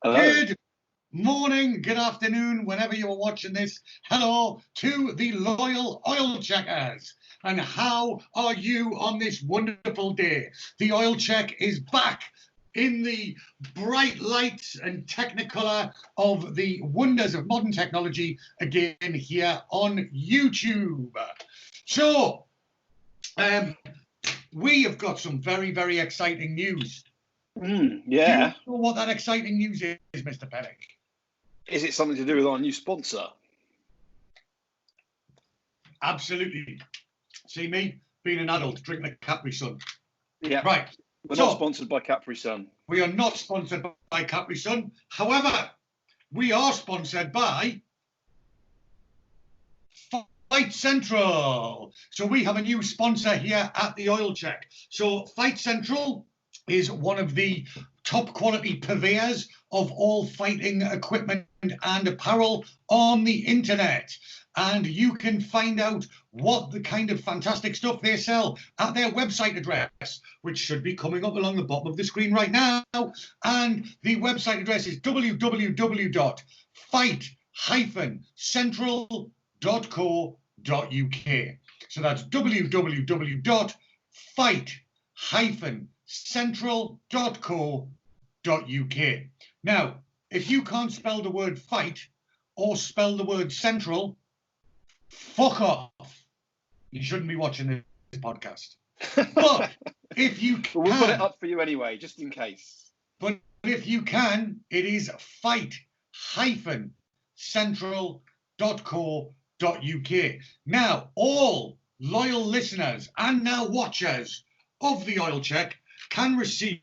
Hello. Good morning, good afternoon, whenever you are watching this. Hello to the loyal oil checkers. And how are you on this wonderful day? The oil check is back in the bright lights and technicolor of the wonders of modern technology again here on YouTube. So, we have got some very, very exciting news. Yeah. Do you know what that exciting news is, Mr. Perrick? Is it something to do with our new sponsor? Absolutely. See me being an adult drinking a Capri Sun. Yeah. Right. We're not sponsored by Capri Sun. We are not sponsored by Capri Sun. However, we are sponsored by Fight Central. So we have a new sponsor here at the Oil Check. So Fight Central is one of the top quality purveyors of all fighting equipment and apparel on the internet. And you can find out what the kind of fantastic stuff they sell at their website address, which should be coming up along the bottom of the screen right now. And the website address is www.fight-central.co.uk. So that's www.fight-central.co.uk. Now, if you can't spell the word fight or spell the word central, fuck off. You shouldn't be watching this podcast. But if you can... We'll put it up for you anyway, just in case. But if you can, it is fight-central.co.uk. Now, all loyal listeners and now watchers of the Oil Check can receive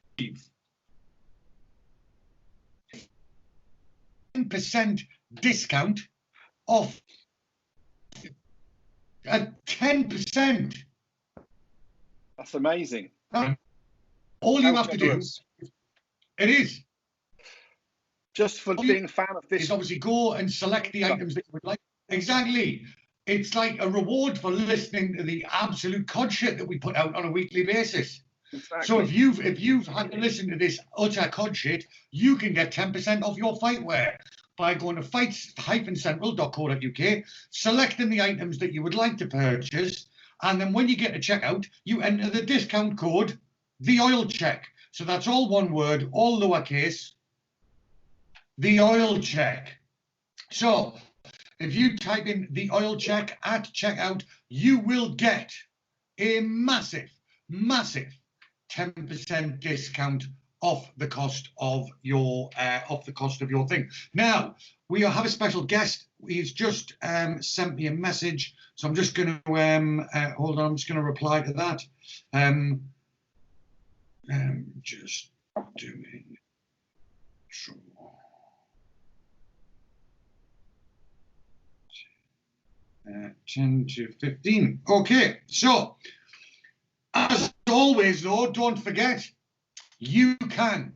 10% discount off 10%. That's amazing. All you have to do, it is. Just for being a fan of this. Is obviously go and select the items that you would like. Exactly. It's like a reward for listening to the absolute cod shit that we put out on a weekly basis. Exactly. So if you've had to listen to this utter cod shit, you can get 10% off your fightwear by going to fight-central.co.uk, selecting the items that you would like to purchase, and then when you get to checkout, you enter the discount code, the Oil Check. So that's all one word, all lowercase, the Oil Check. So if you type in the Oil Check at checkout, you will get a massive 10% discount off the cost of your thing. Now we have a special guest. He's just sent me a message, so I'm just going to hold on. I'm just going to reply to that. Just doing. 10 to 15. Okay, so as always, though, don't forget, you can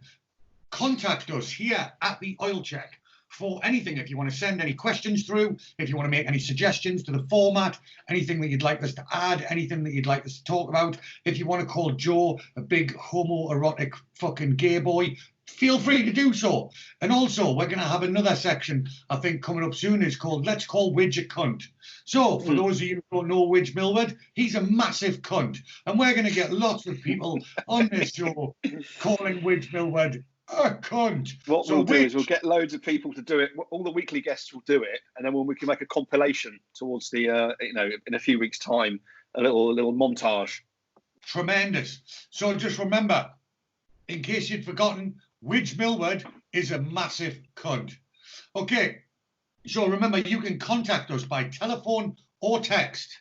contact us here at the Oil Check for anything. If you want to send any questions through, if you want to make any suggestions to the format, anything that you'd like us to add, anything that you'd like us to talk about, if you want to call Joe a big homoerotic fucking gay boy, feel free to do so. And also, we're going to have another section, I think, coming up soon. It's called Let's Call Widge a Cunt. So, for those of you who don't know Widge Millward, he's a massive cunt. And we're going to get lots of people on this show calling Widge Millward a cunt. What we'll do is we'll get loads of people to do it. All the weekly guests will do it. And then we can make a compilation towards the, in a few weeks' time, a little montage. Tremendous. So just remember, in case you'd forgotten, Widge Millward is a massive cunt. Okay, so remember, you can contact us by telephone or text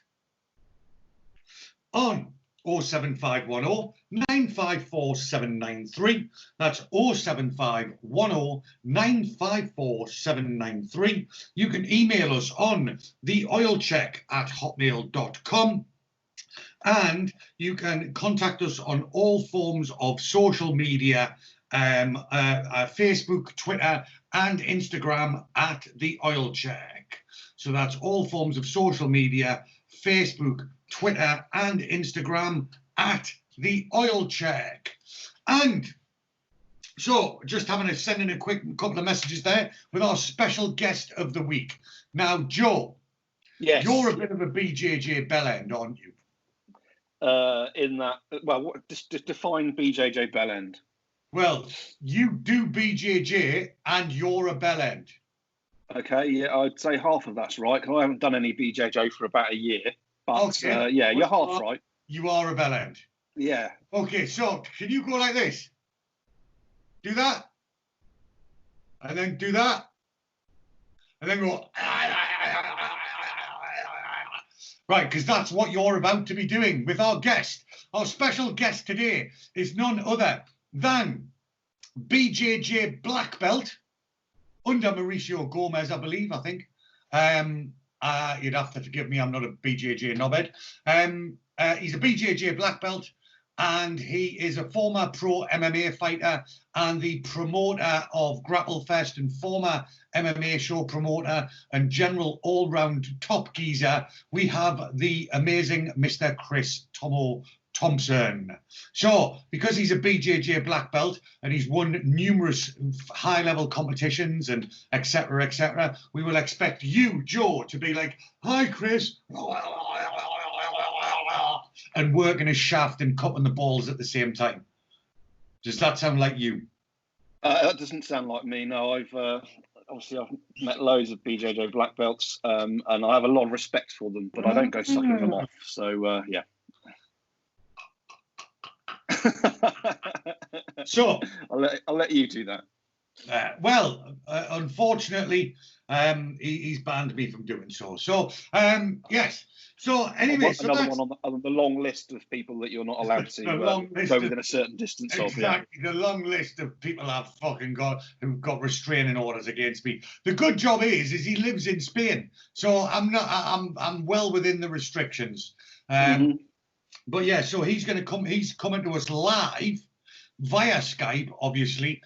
on 07510 954 793. That's 07510 954 793. You can email us on theoilcheck@hotmail.com. And you can contact us on all forms of social media, Facebook, Twitter, and Instagram at The Oil Check. So that's all forms of social media, Facebook, Twitter, and Instagram at The Oil Check. And So, just sending a quick couple of messages there with our special guest of the week. Now, Joe, Yes. You're a bit of a BJJ bellend, aren't you? In that, well, just define BJJ bellend. Well, you do BJJ and you're a bellend. Okay, yeah, I'd say half of that's right, because I haven't done any BJJ for about a year. But Okay. yeah, you're half right. You are a bellend. Yeah. Okay, so can you go like this? Do that. And then do that. And then go. Right, because that's what you're about to be doing with our guest. Our special guest today is none other than BJJ black belt under Mauricio Gomez, I believe, I think. You'd have to forgive me, I'm not a BJJ knobhead. He's a BJJ black belt, and he is a former pro MMA fighter and the promoter of Grapple Fest and former MMA show promoter and general all-round top geezer. We have the amazing Mr. Chris Thompson. So, because he's a BJJ black belt and he's won numerous high-level competitions and etc., we will expect you, Joe, to be like, "Hi, Chris," and working his shaft and cutting the balls at the same time. Does that sound like you? That doesn't sound like me. No, I've met loads of BJJ black belts, and I have a lot of respect for them, but I don't go sucking them off. So yeah. So I'll let you do that. Unfortunately, he's banned me from doing so. So yes. So anyway, another one on the long list of people that you're not allowed to go within a certain distance of. Exactly, the long list of people I've fucking got who've got restraining orders against me. The good job is he lives in Spain, so I'm well within the restrictions. But yeah, so he's coming to us live via Skype, obviously,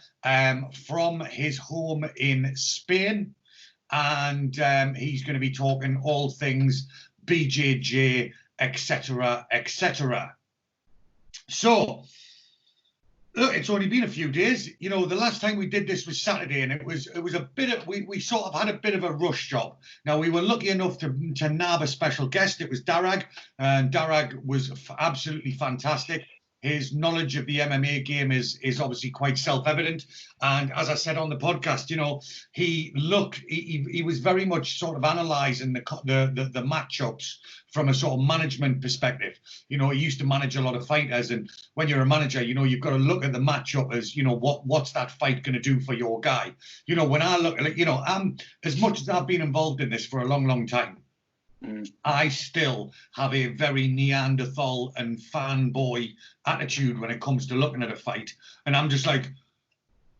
from his home in Spain, and he's going to be talking all things BJJ, etc. So, look, it's only been a few days. You know, the last time we did this was Saturday, and it was a bit of we sort of had a bit of a rush job. Now, we were lucky enough to nab a special guest. It was Derek, and Derek was absolutely fantastic. His knowledge of the MMA game is obviously quite self-evident. And as I said on the podcast, you know, he was very much sort of analysing the matchups from a sort of management perspective. You know, he used to manage a lot of fighters, and when you're a manager, you know, you've got to look at the matchup as, you know, what's that fight going to do for your guy? You know, when I look at it, you know, as much as I've been involved in this for a long, long time, I still have a very Neanderthal and fanboy attitude when it comes to looking at a fight. And I'm just like,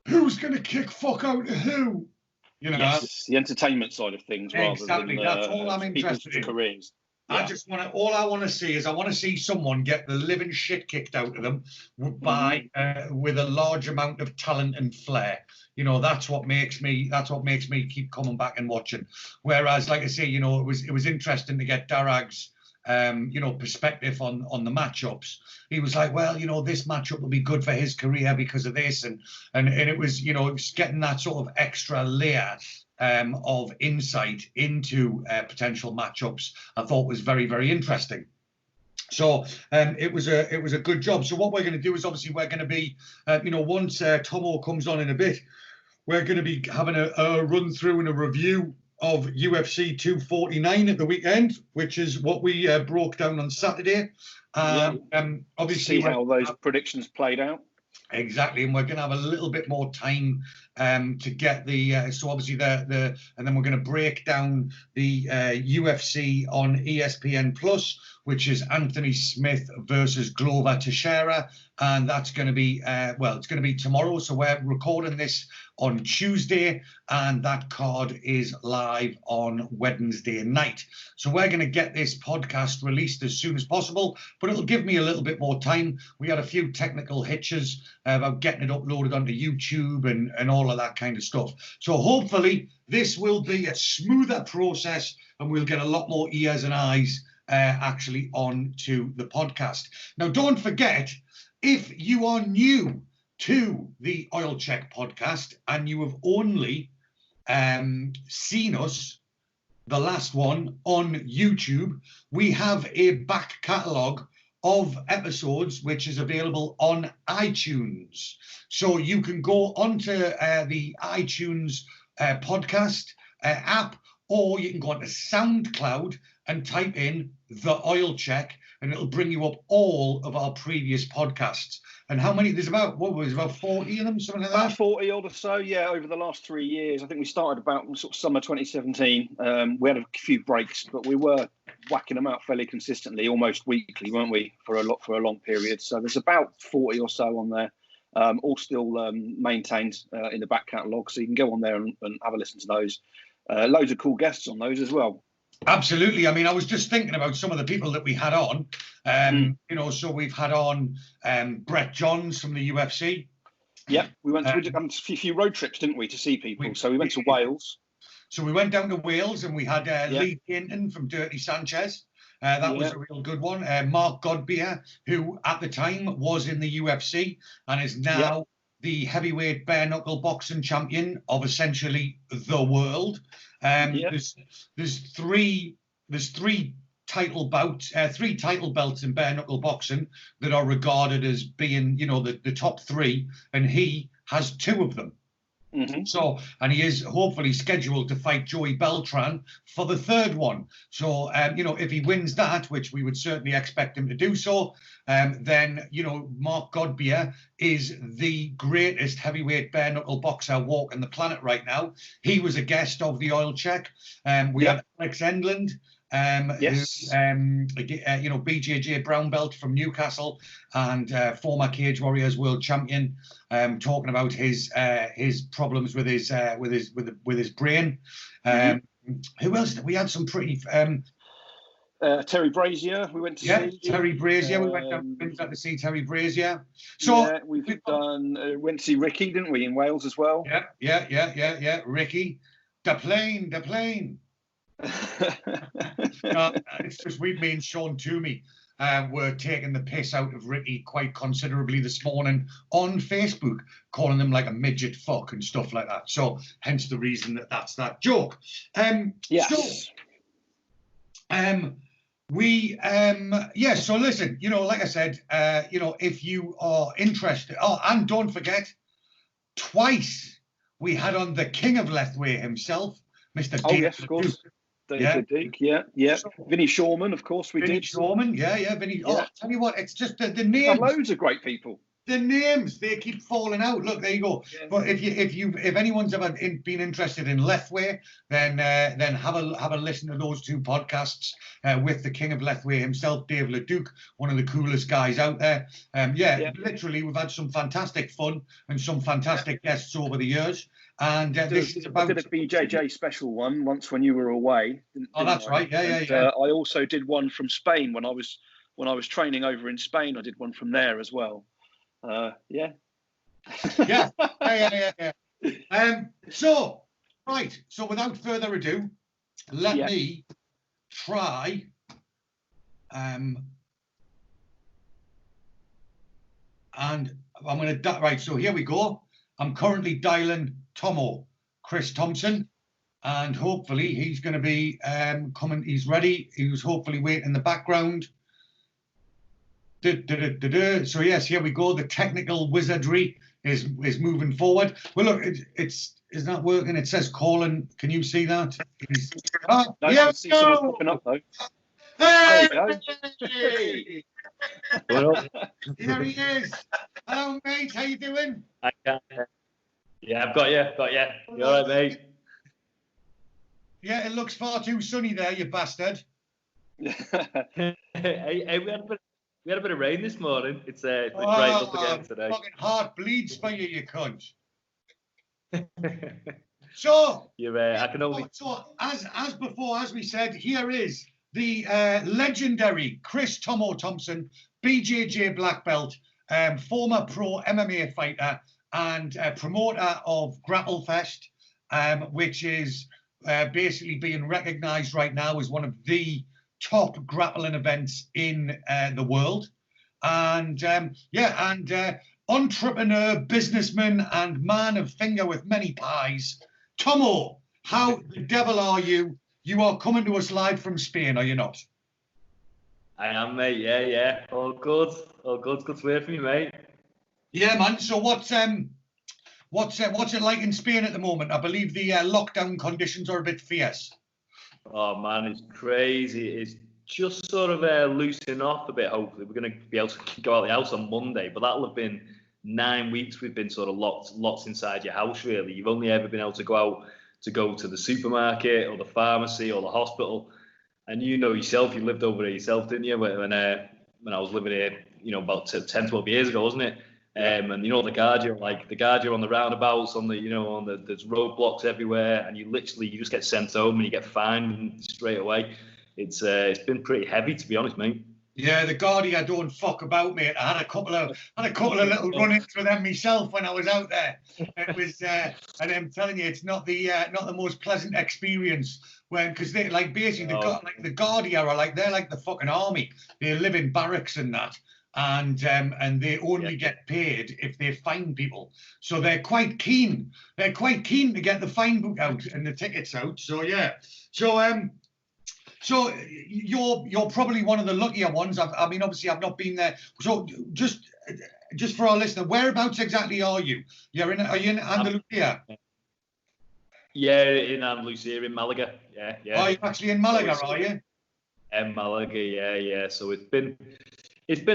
who's going to kick fuck out of who? You know, yes, the entertainment side of things, exactly. Rather than that's all I'm interested in. Careers. Yeah. All I want to see is someone get the living shit kicked out of them by with a large amount of talent and flair. You know, that's what makes me keep coming back and watching. Whereas, like I say, you know, it was interesting to get Darag's you know, perspective on the matchups. He was like, well, you know, this matchup will be good for his career because of this, and it was, you know, it was getting that sort of extra layer of insight into potential matchups. I thought was very, very interesting. So it was a good job. So what we're going to do is obviously we're going to be, you know, once Tommo comes on in a bit, we're going to be having a run through and a review of UFC 249 at the weekend, which is what we broke down on Saturday. Obviously, see how those predictions played out. Exactly, and we're going to have a little bit more time to get the so obviously the and then we're going to break down the UFC on ESPN Plus, which is Anthony Smith versus Glover Teixeira, and that's going to be it's going to be tomorrow. So we're recording this on Tuesday, and that card is live on Wednesday night. So we're going to get this podcast released as soon as possible, but it'll give me a little bit more time. We had a few technical hitches about getting it uploaded onto YouTube and all of that kind of stuff. So hopefully this will be a smoother process, and we'll get a lot more ears and eyes actually on to the podcast. Now, don't forget, if you are new to the Oil Check podcast and you have only seen us, the last one, on YouTube, we have a back catalogue of episodes which is available on iTunes. So you can go onto the iTunes podcast app, or you can go onto SoundCloud and type in The Oil Check, and it'll bring you up all of our previous podcasts. And how many? There's about, what was it, about 40 of them, something like that? About 40 odd or so, yeah, over the last 3 years. I think we started about sort of summer 2017. We had a few breaks, but we were whacking them out fairly consistently, almost weekly, weren't we, for a long period. So there's about 40 or so on there, all still maintained in the back catalogue. So you can go on there and have a listen to those. Loads of cool guests on those as well. Absolutely. I mean, I was just thinking about some of the people that we had on. You know, so we've had on Brett Johns from the UFC. Yeah, we did a few road trips, didn't we, to see people? So we went to Wales. So we went down to Wales and we had Lee Hinton from Dirty Sanchez. That was a real good one. Mark Godbeer, who at the time was in the UFC and is now the heavyweight bare knuckle boxing champion of essentially the world. There's three title belts in bare knuckle boxing that are regarded as being, you know, the top three, and he has two of them. So, and he is hopefully scheduled to fight Joey Beltran for the third one. So, you know, if he wins that, which we would certainly expect him to do so, then, you know, Mark Godbeer is the greatest heavyweight bare knuckle boxer walking the planet right now. He was a guest of the Oil Check. We had Alex Endland. Who, you know, BJJ brown belt from Newcastle and former Cage Warriors world champion, talking about his problems with his brain. Who else? We had some pretty. Terry Brazier, we went to see. Terry Brazier, we went down to see Terry Brazier. So we've done. Went to see Ricky, didn't we, in Wales as well? Yeah. Ricky, the plane. It's just me and Sean Toomey were taking the piss out of Ricky quite considerably this morning on Facebook, calling him like a midget fuck and stuff like that. So hence the reason that's that joke. So listen, you know, like I said, you know, if you are interested, and don't forget, twice we had on the King of Lethway himself, Mr. Oh, yes, of course. David Duke, So, Vinny Shawman, of course, we Vinny did. Shawman, Vinny. Oh, I'll tell you what, it's just the names. Loads of great people. The names, they keep falling out. Look, there you go. Yeah. But if anyone's ever been interested in Lethway, then have a listen to those two podcasts with the King of Lethway himself, Dave LeDuc, one of the coolest guys out there. Literally, we've had some fantastic fun and some fantastic guests over the years. And this is about. I did a BJJ special one once when you were away. That's right. Yeah. I also did one from Spain when I was training over in Spain. I did one from there as well. Yeah. So without further ado, let me try. And I'm going to right. So here we go. I'm currently dialing Tommo, Chris Thompson, and hopefully he's going to be coming. He's ready. He was hopefully waiting in the background. So yes, here we go. The technical wizardry is moving forward. Well, look, it's not working. It says calling. Can you see that? I see someone popping up though. Hey! What up? Here he is. Hello, mate. How you doing? I can. Yeah, I've got you. You all right, mate? Yeah, it looks far too sunny there, you bastard. Hey, we had a bit of rain this morning. It's bright up again today. Fucking heart bleeds for you, you cunt. So, I can only. So as before, as we said, here is the legendary Chris Tommo Thompson, BJJ black belt, former pro MMA fighter and promoter of Grapple Fest, which is basically being recognised right now as one of the top grappling events in the world. And entrepreneur, businessman, and man of finger with many pies. Tommo, how the devil are you? You are coming to us live from Spain, are you not? I am, mate. Yeah. All good. Good to hear from you, mate. Yeah, man. So what's it like in Spain at the moment? I believe the lockdown conditions are a bit fierce. Oh man, it's crazy. It's just sort of loosening off a bit. Hopefully, we're going to be able to go out the house on Monday, but that'll have been 9 weeks. We've been sort of locked inside your house. Really, you've only ever been able to go out to go to the supermarket or the pharmacy or the hospital. And you know yourself, you lived over there yourself, didn't you? When I was living here, about 10, 12 years ago, wasn't it? And the guard on the roundabouts, there's roadblocks everywhere, and you just get sent home and you get fined straight away. It's been pretty heavy, to be honest, mate. Yeah, the Guardia don't fuck about, mate. I had a couple of little run-ins with them myself when I was out there. It was, and I'm telling you, it's not the most pleasant experience because they basically the Guardia are they're like the fucking army. They live in barracks and that. And they only get paid if they fine people. So they're quite keen. They're quite keen to get the fine book out and the tickets out. So yeah. So you're probably one of the luckier ones. I mean, obviously, I've not been there. So just for our listener, whereabouts exactly are you? Are you in Andalusia? Yeah, in Andalusia, in Malaga. Yeah. Are you actually in Malaga? Are you? In Malaga, yeah. So it's been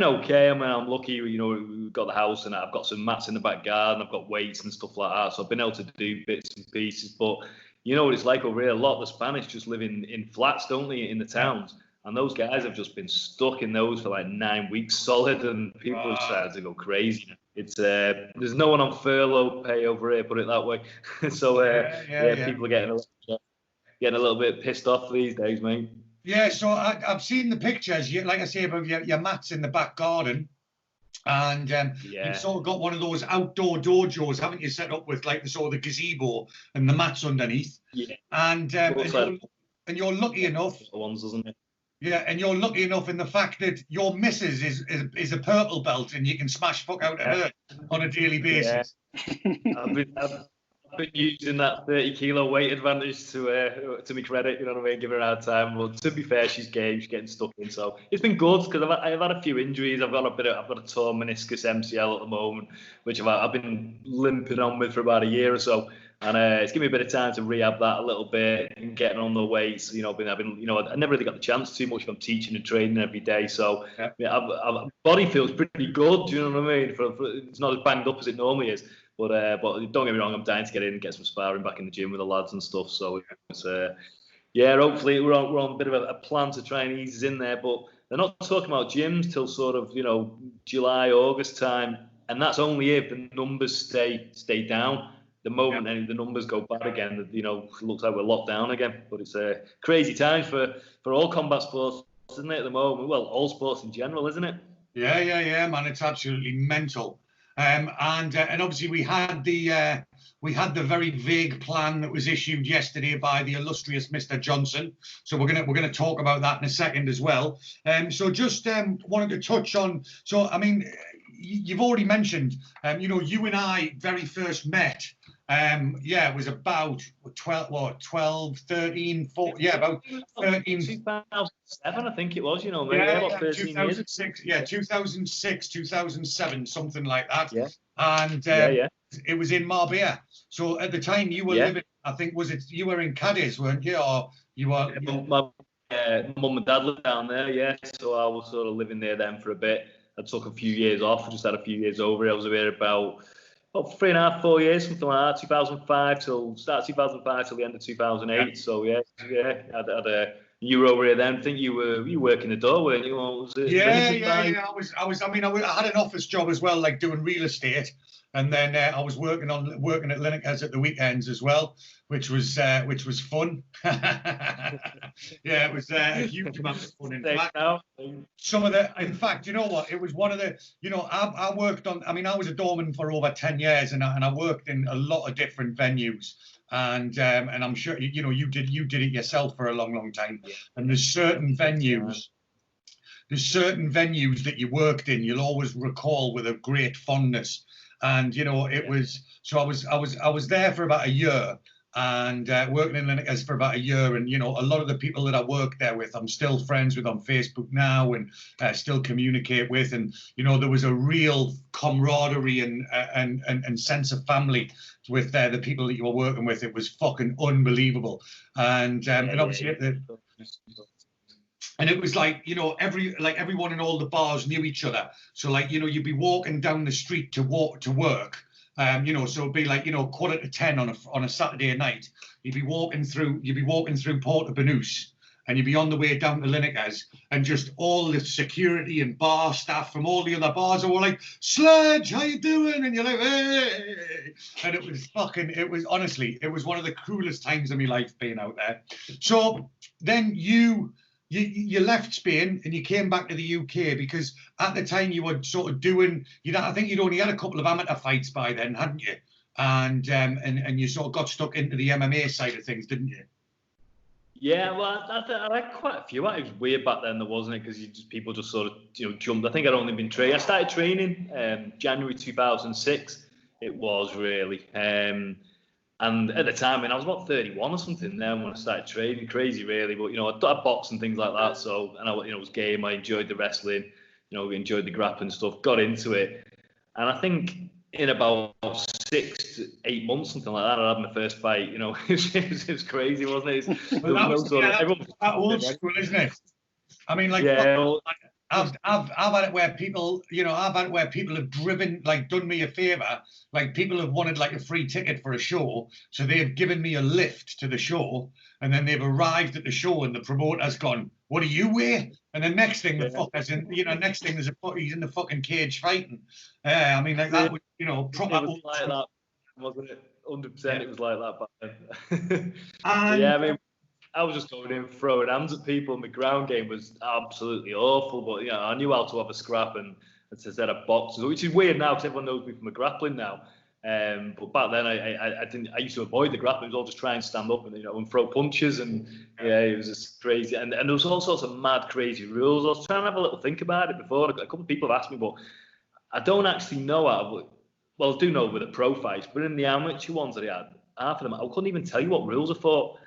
okay. I mean, I'm lucky. We've got the house and I've got some mats in the back garden. I've got weights and stuff like that. So I've been able to do bits and pieces. But you know what it's like over here. A lot of the Spanish just live in flats, don't they, in the towns? And those guys have just been stuck in those for like 9 weeks solid, and people have started to go crazy. It's there's no one on furlough pay over here, put it that way. So people are getting a little bit pissed off these days, mate. Yeah, so I've seen the pictures. Like I say, about your mats in the back garden, and you've sort of got one of those outdoor dojos, haven't you? Set up with like the gazebo and the mats underneath. Yeah, and you're lucky enough. Ones, isn't it? Yeah, and you're lucky enough in the fact that your missus is a purple belt, and you can smash fuck out of her on a daily basis. Yeah. I've been using that 30-kilo weight advantage to my credit, you know what I mean, give her a hard time. But to be fair, she's game, she's getting stuck in. So it's been good because I've had a few injuries. I've got a torn meniscus MCL at the moment, which I've been limping on with for about a year or so. And it's given me a bit of time to rehab that a little bit and getting on the weights. I never really got the chance too much. I'm teaching and training every day, so body feels pretty good. Do you know what I mean? It's not as banged up as it normally is. But don't get me wrong, I'm dying to get in and get some sparring back in the gym with the lads and stuff. So it's hopefully we're on a bit of a plan to try and ease in there. But they're not talking about gyms till sort of July, August time, and that's only if the numbers stay down. The moment any of the numbers go bad again, it looks like we're locked down again. But it's a crazy time for all combat sports, isn't it, at the moment? Well, all sports in general, isn't it? Yeah, man. It's absolutely mental. And obviously we had the very vague plan that was issued yesterday by the illustrious Mr. Johnson. So we're gonna talk about that in a second as well. So just wanted to touch on. So I mean, you've already mentioned. You and I very first met. It was about 12, 13, 14, about 13. 2007, I think it was, about 13 years. 2006, 2007, something like that. Yeah. And it was in Marbella. So at the time you were living, I think, you were in Cadiz, weren't you? Or you were... My mum and dad lived down there, yeah. So I was sort of living there then for a bit. I took a few years off, just had a few years over. I was there about 3.5, 4 years, something like that. 2005 till the end of 2008. Yeah. So you were over here then. I think you were working the door, weren't you? Or was it I had an office job as well, like doing real estate, and then I was working at Lineker's at the weekends as well, which was fun. It was a huge amount of fun. In fact, you know what? It was one of the, I worked on. I mean, I was a doorman for over 10 years, and I worked in a lot of different venues. And I'm sure you did it yourself for a long time. Yeah. And there's certain venues there's certain venues that you worked in you'll always recall with a great fondness. And you know, it was so I was there for about a year, and working in Lineker's for about a year. And you know, a lot of the people that I worked there with, I'm still friends with on Facebook now, and still communicate with. And you know, there was a real camaraderie and sense of family with the people that you were working with. It was fucking unbelievable. And obviously and it was like, you know, everyone in all the bars knew each other. So like, you know, you'd be walking down the street to work. You know, so it'd be like, you know, 10:15 on a Saturday night. You'd be walking through Port Banús, and you'd be on the way down to Lineker's, and just all the security and bar staff from all the other bars are all like, "Sledge, how you doing?" And you're like, "Hey!" And it was honestly, it was one of the coolest times of my life being out there. So then you left Spain and you came back to the UK, because at the time you were sort of doing, I think you'd only had a couple of amateur fights by then, hadn't you? And you sort of got stuck into the MMA side of things, didn't you? Yeah, well, I had quite a few. It was weird back then, though, wasn't it? Because people just sort of, you know, jumped. I think I'd only been training. I started training January 2006. It was really. And at the time, I mean, I was about 31 or something then when I started training. Crazy, really. But, you know, I boxed and things like that. So, and I, you know, it was game. I enjoyed the wrestling, you know, enjoyed the grappling stuff, got into it. And I think in about 6 to 8 months, something like that, I had my first fight. You know, it was crazy, wasn't it? Everyone, old school, isn't it? I mean, like, yeah. I've had it where people, you know, have driven, like, done me a favour. Like, people have wanted like a free ticket for a show, so they've given me a lift to the show, and then they've arrived at the show, and the promoter's gone, "What do you weigh?" And the next thing, he's in the fucking cage fighting. I mean, like that was, you know, proper. It was like that, wasn't it? 100%. Yeah. It was like that back then. And, yeah, I mean, I was just going in throwing hands at people, and my ground game was absolutely awful. But, you know, I knew how to have a scrap and to set up boxes, which is weird now because everyone knows me from a grappling now. But back then, I didn't. I used to avoid the grappling. It was all just try and stand up and, you know, and throw punches. And yeah, it was just crazy. And there was all sorts of mad, crazy rules. I was trying to have a little think about it before. A couple of people have asked me, but I don't actually know how. Well, I do know with the pro fights, but in the amateur ones that I had, half of them, I couldn't even tell you what rules I fought.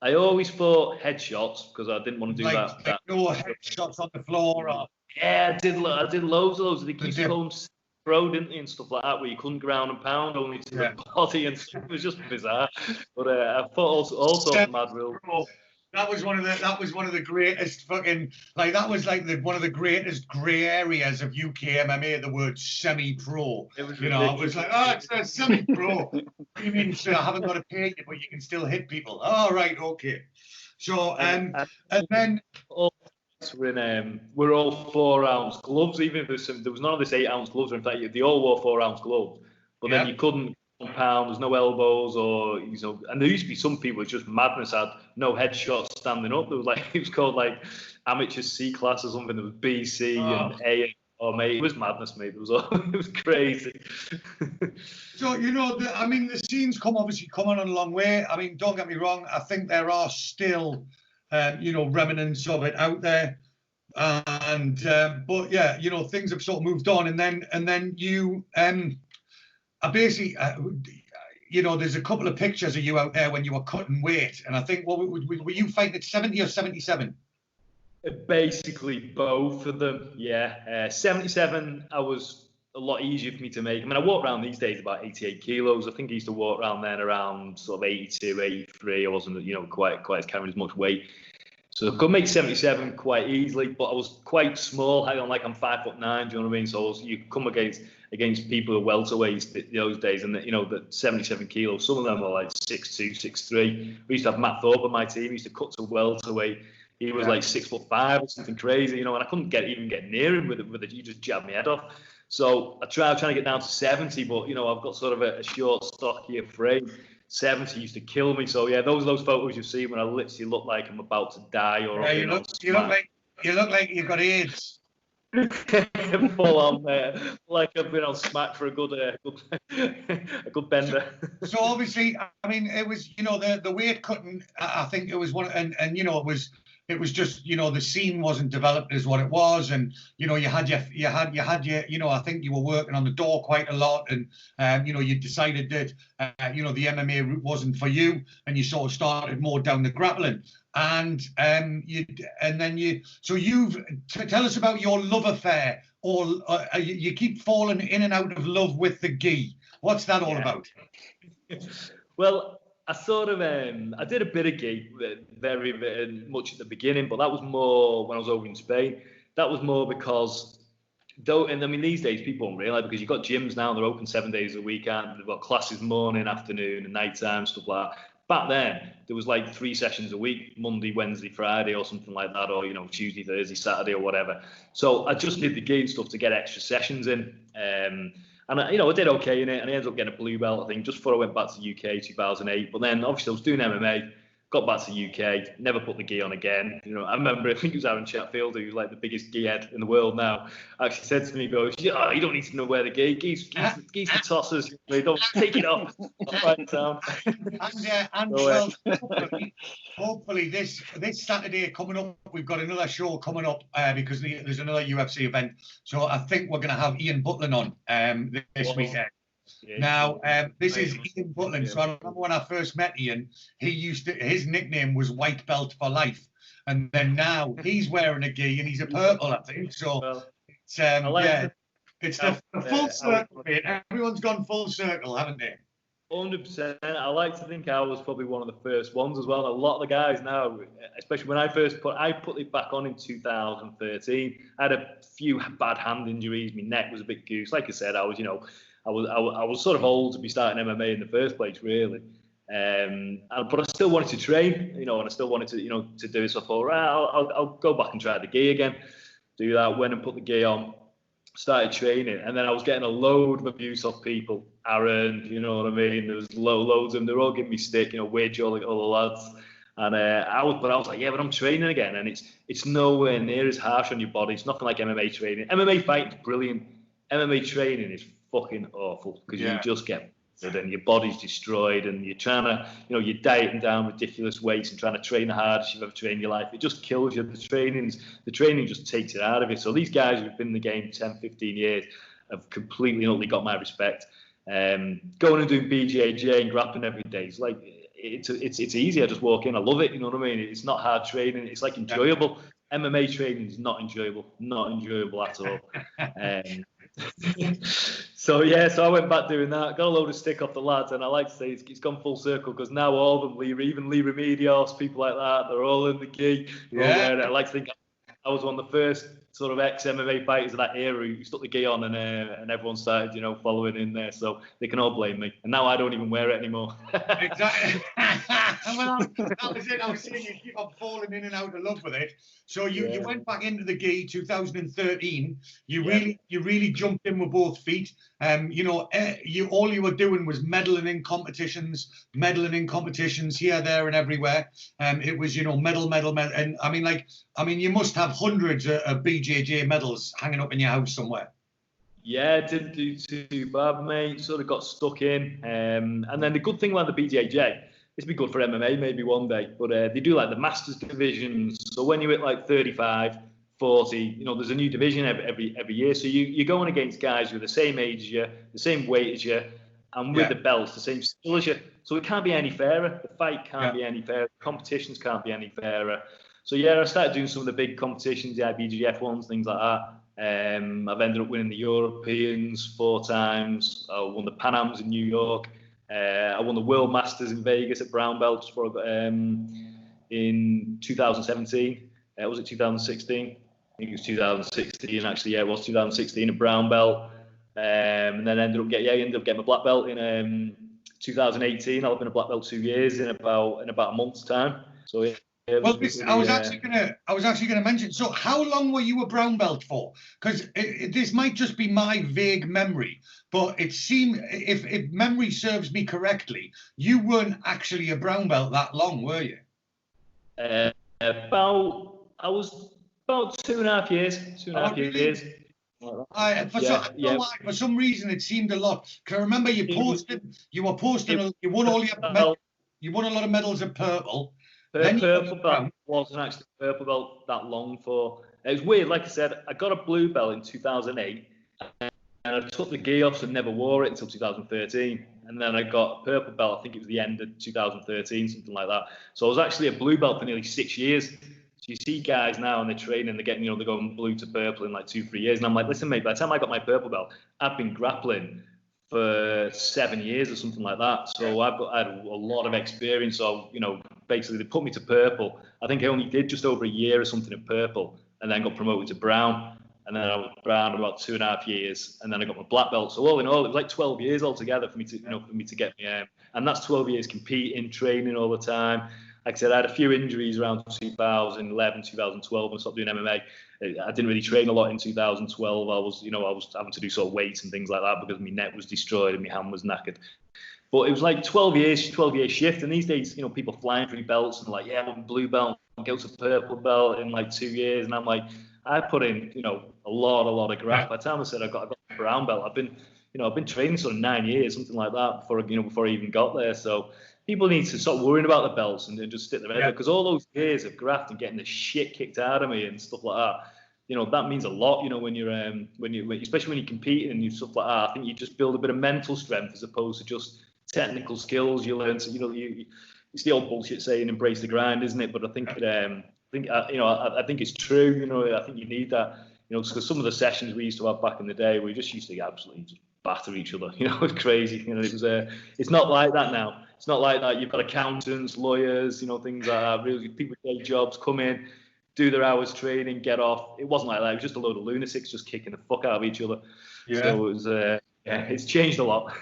I always fought headshots because I didn't want to do that. No headshots on the floor. Or... Yeah, I did loads of those. They used to call them throw, didn't they, and stuff like that, where you couldn't ground and pound only to the body, and stuff. It was just bizarre. But I fought all sorts of mad rules. That was one of the greatest fucking, like, that was like one of the greatest grey areas of UK MMA, the word semi-pro. It was, you know, I was like, oh, it's a semi-pro. You mean, so I haven't got to pay you, but you can still hit people. Oh, right, okay. So, and then... We're all 4 ounce gloves, even if there was none of this 8 ounce gloves, or in fact, they all wore 4 ounce gloves, but then you couldn't pound, there's no elbows, or, you know, and there used to be some people, it's just madness, had no headshots standing up. There was like, it was called like amateur C class or something. There was B, C, and A. Oh, mate, it was madness, mate. It was crazy. So, you know, I mean, the scene's obviously come on a long way. I mean, don't get me wrong, I think there are still, you know, remnants of it out there. And but yeah, you know, things have sort of moved on, and then you I basically you know, there's a couple of pictures of you out there when you were cutting weight, and I think were you fighting at 70 or 77? Basically both of them, yeah. 77, I was a lot easier for me to make. I mean, I walk around these days about 88 kilos. I think I used to walk around then around sort of 82, 83. I wasn't, you know, quite as carrying as much weight. So I could make 77 quite easily, but I was quite small. I'm 5'9", do you know what I mean? So you come against people who are welterweights those days, and you know, the 77 kilos, some of them were like 6'2", 6'3". We used to have Matt Thorpe on my team. He used to cut to welterweight. He was like 6'5" or something crazy, you know, and I couldn't even get near him with it. He just jabbed my head off. So I tried trying to get down to 70, but you know, I've got sort of a short, stockier frame. 70 used to kill me. So yeah, those photos you see when I literally look like I'm about to die, or you look like you've got AIDS. Full on, like I've been on smack for a good bender. So obviously, I mean, it was, you know, the weight cutting. I think it was one, and you know, it was it was just, you know, the scene wasn't developed as what it was, and you know, you had your, you know, I think you were working on the door quite a lot, and you know, you decided that you know, the MMA route wasn't for you, and you sort of started more down the grappling, and so tell us about your love affair, or you keep falling in and out of love with the gi. What's that all about? Well, I sort of I did a bit of gi very much at the beginning, but that was more when I was over in Spain. That was more because, and I mean, these days people don't realise, because you've got gyms now, they're open 7 days a week, and they've got classes morning, afternoon, and night time, stuff like that. Back then, there was like 3 sessions a week, Monday, Wednesday, Friday, or something like that, or, you know, Tuesday, Thursday, Saturday, or whatever. So I just did the gi and stuff to get extra sessions in. And, you know, I did okay in it, and I ended up getting a blue belt, I think, just before I went back to the UK, 2008. But then, obviously, I was doing MMA, got back to the UK, never put the gi on again. You know, I remember, I think it was Aaron Chatfield, who's like the biggest gi head in the world now, actually said to me, goes, "Oh, you don't need to know where the gi, gi's the tossers, they don't take it off." Right down. And So, well, hopefully this Saturday coming up, we've got another show coming up because there's another UFC event. So I think we're going to have Ian Butlin on this weekend. Yeah, now, this is Ian Butlin. So I remember when I first met Ian, his nickname was White Belt for Life, and then now he's wearing a gi and he's a purple, I think. So it's it's the full circle. Everyone's gone full circle, haven't they? 100%. I like to think I was probably one of the first ones as well. A lot of the guys now, especially when I put it back on in 2013. I had a few bad hand injuries. My neck was a bit goose. Like I said, I was, you know, I was sort of old to be starting MMA in the first place, really. But I still wanted to train, you know, and I still wanted to, you know, to do it. So I thought, right, I'll go back and try the gi again. Do that. Went and put the gi on. Started training, and then I was getting a load of abuse off people. Aaron, you know what I mean? There was loads of them. They're all giving me stick, you know, Widge, all the lads. And I was like, yeah, but I'm training again, and it's nowhere near as harsh on your body. It's nothing like MMA training. MMA fighting is brilliant. MMA training is fucking awful, because you just get and your body's destroyed, and you're trying to, you know, you're dieting down ridiculous weights and trying to train the hardest you've ever trained in your life. It just kills you. The training just takes it out of you. So these guys who've been in the game 10, 15 years have completely and utterly got my respect. Going and doing BJJ and grappling every day, it's like it's easy. I just walk in, I love it. You know what I mean? It's not hard training. It's like enjoyable. MMA training is not enjoyable at all. So I went back doing that, got a load of stick off the lads, and I like to say it's gone full circle, because now all of them, even Lee Remedios, people like that, they're all in the gi. I like to think I was one of the first sort of ex-MMA fighters of that era who stuck the gi on, and everyone started, you know, following in there, so they can all blame me. And now I don't even wear it anymore. Exactly. Well, that was it. I was saying you keep on falling in and out of love with it. So you went back into the gi 2013. You really jumped in with both feet. You know, all you were doing was medaling in competitions here, there, and everywhere. It was, you know, medal, and I mean, you must have hundreds of BJJ medals hanging up in your house somewhere. Yeah, didn't do too bad, mate. Sort of got stuck in. And then the good thing about the BJJ, it's be good for MMA maybe one day, but they do like the Masters divisions. So when you're at like 35, 40, you know, there's a new division every year. So you're going against guys who are the same age as you, the same weight as you, and with the belts, the same skill as you. So it can't be any fairer. The fight can't be any fairer. Competitions can't be any fairer. So I started doing some of the big competitions, the IBJJF ones, things like that. I've ended up winning the Europeans 4 times. I won the Pan Ams in New York. I won the World Masters in Vegas at brown belt just before I got, in 2017. Was it 2016? I think it was 2016 actually. Yeah, it was 2016 at brown belt. And then ended up getting my black belt in 2018. I've been a black belt 2 years in about a month's time. So well, I was actually gonna mention. So, how long were you a brown belt for? Because this might just be my vague memory, but it seemed, if memory serves me correctly, you weren't actually a brown belt that long, were you? I was about 2.5 years. 2.5 years. For some reason, it seemed a lot. Because I remember you won a lot of medals at purple. Purple belt wasn't actually purple belt that long for. It was weird. Like I said, I got a blue belt in 2008, and I took the gi off and never wore it until 2013. And then I got a purple belt. I think it was the end of 2013, something like that. So I was actually a blue belt for nearly 6 years. So you see guys now and they're training, they're getting, they're going blue to purple in like 2-3 years. And I'm like, listen, mate, by the time I got my purple belt, I've been grappling for 7 years or something like that. So I had a lot of experience. So, basically they put me to purple. I think I only did just over a year or something at purple and then got promoted to brown. And then I was brown about 2.5 years, and then I got my black belt. So all in all, it was like 12 years altogether for me to, to get me. And that's 12 years competing, training all the time. Like I said, I had a few injuries around 2011, 2012, and I stopped doing MMA. I didn't really train a lot in 2012. I was having to do sort of weights and things like that because my neck was destroyed and my hand was knackered. But it was like 12 year shift. And these days, people flying through belts and like, yeah, I'm blue belt, I'll go to purple belt in like 2 years. And I'm like, I put in, a lot of graft. By the time I said I got a brown belt, I've been training sort of 9 years, something like that, before I even got there. So people need to stop worrying about the belts and just stick their head because all those years of graft and getting the shit kicked out of me and stuff like that, that means a lot. When you're especially when you're competing and stuff like that. I think you just build a bit of mental strength as opposed to just technical skills. You learn to, it's the old bullshit saying, embrace the grind, isn't it? But I think I think it's true. I think you need that. Because some of the sessions we used to have back in the day, we just used to absolutely just batter each other. It's crazy. It was. It's not like that now. It's not like that. You've got accountants, lawyers, things like that. Really, people with day jobs come in, do their hours training, get off. It wasn't like that. It was just a load of lunatics just kicking the fuck out of each other. Yeah. So it was. It's changed a lot.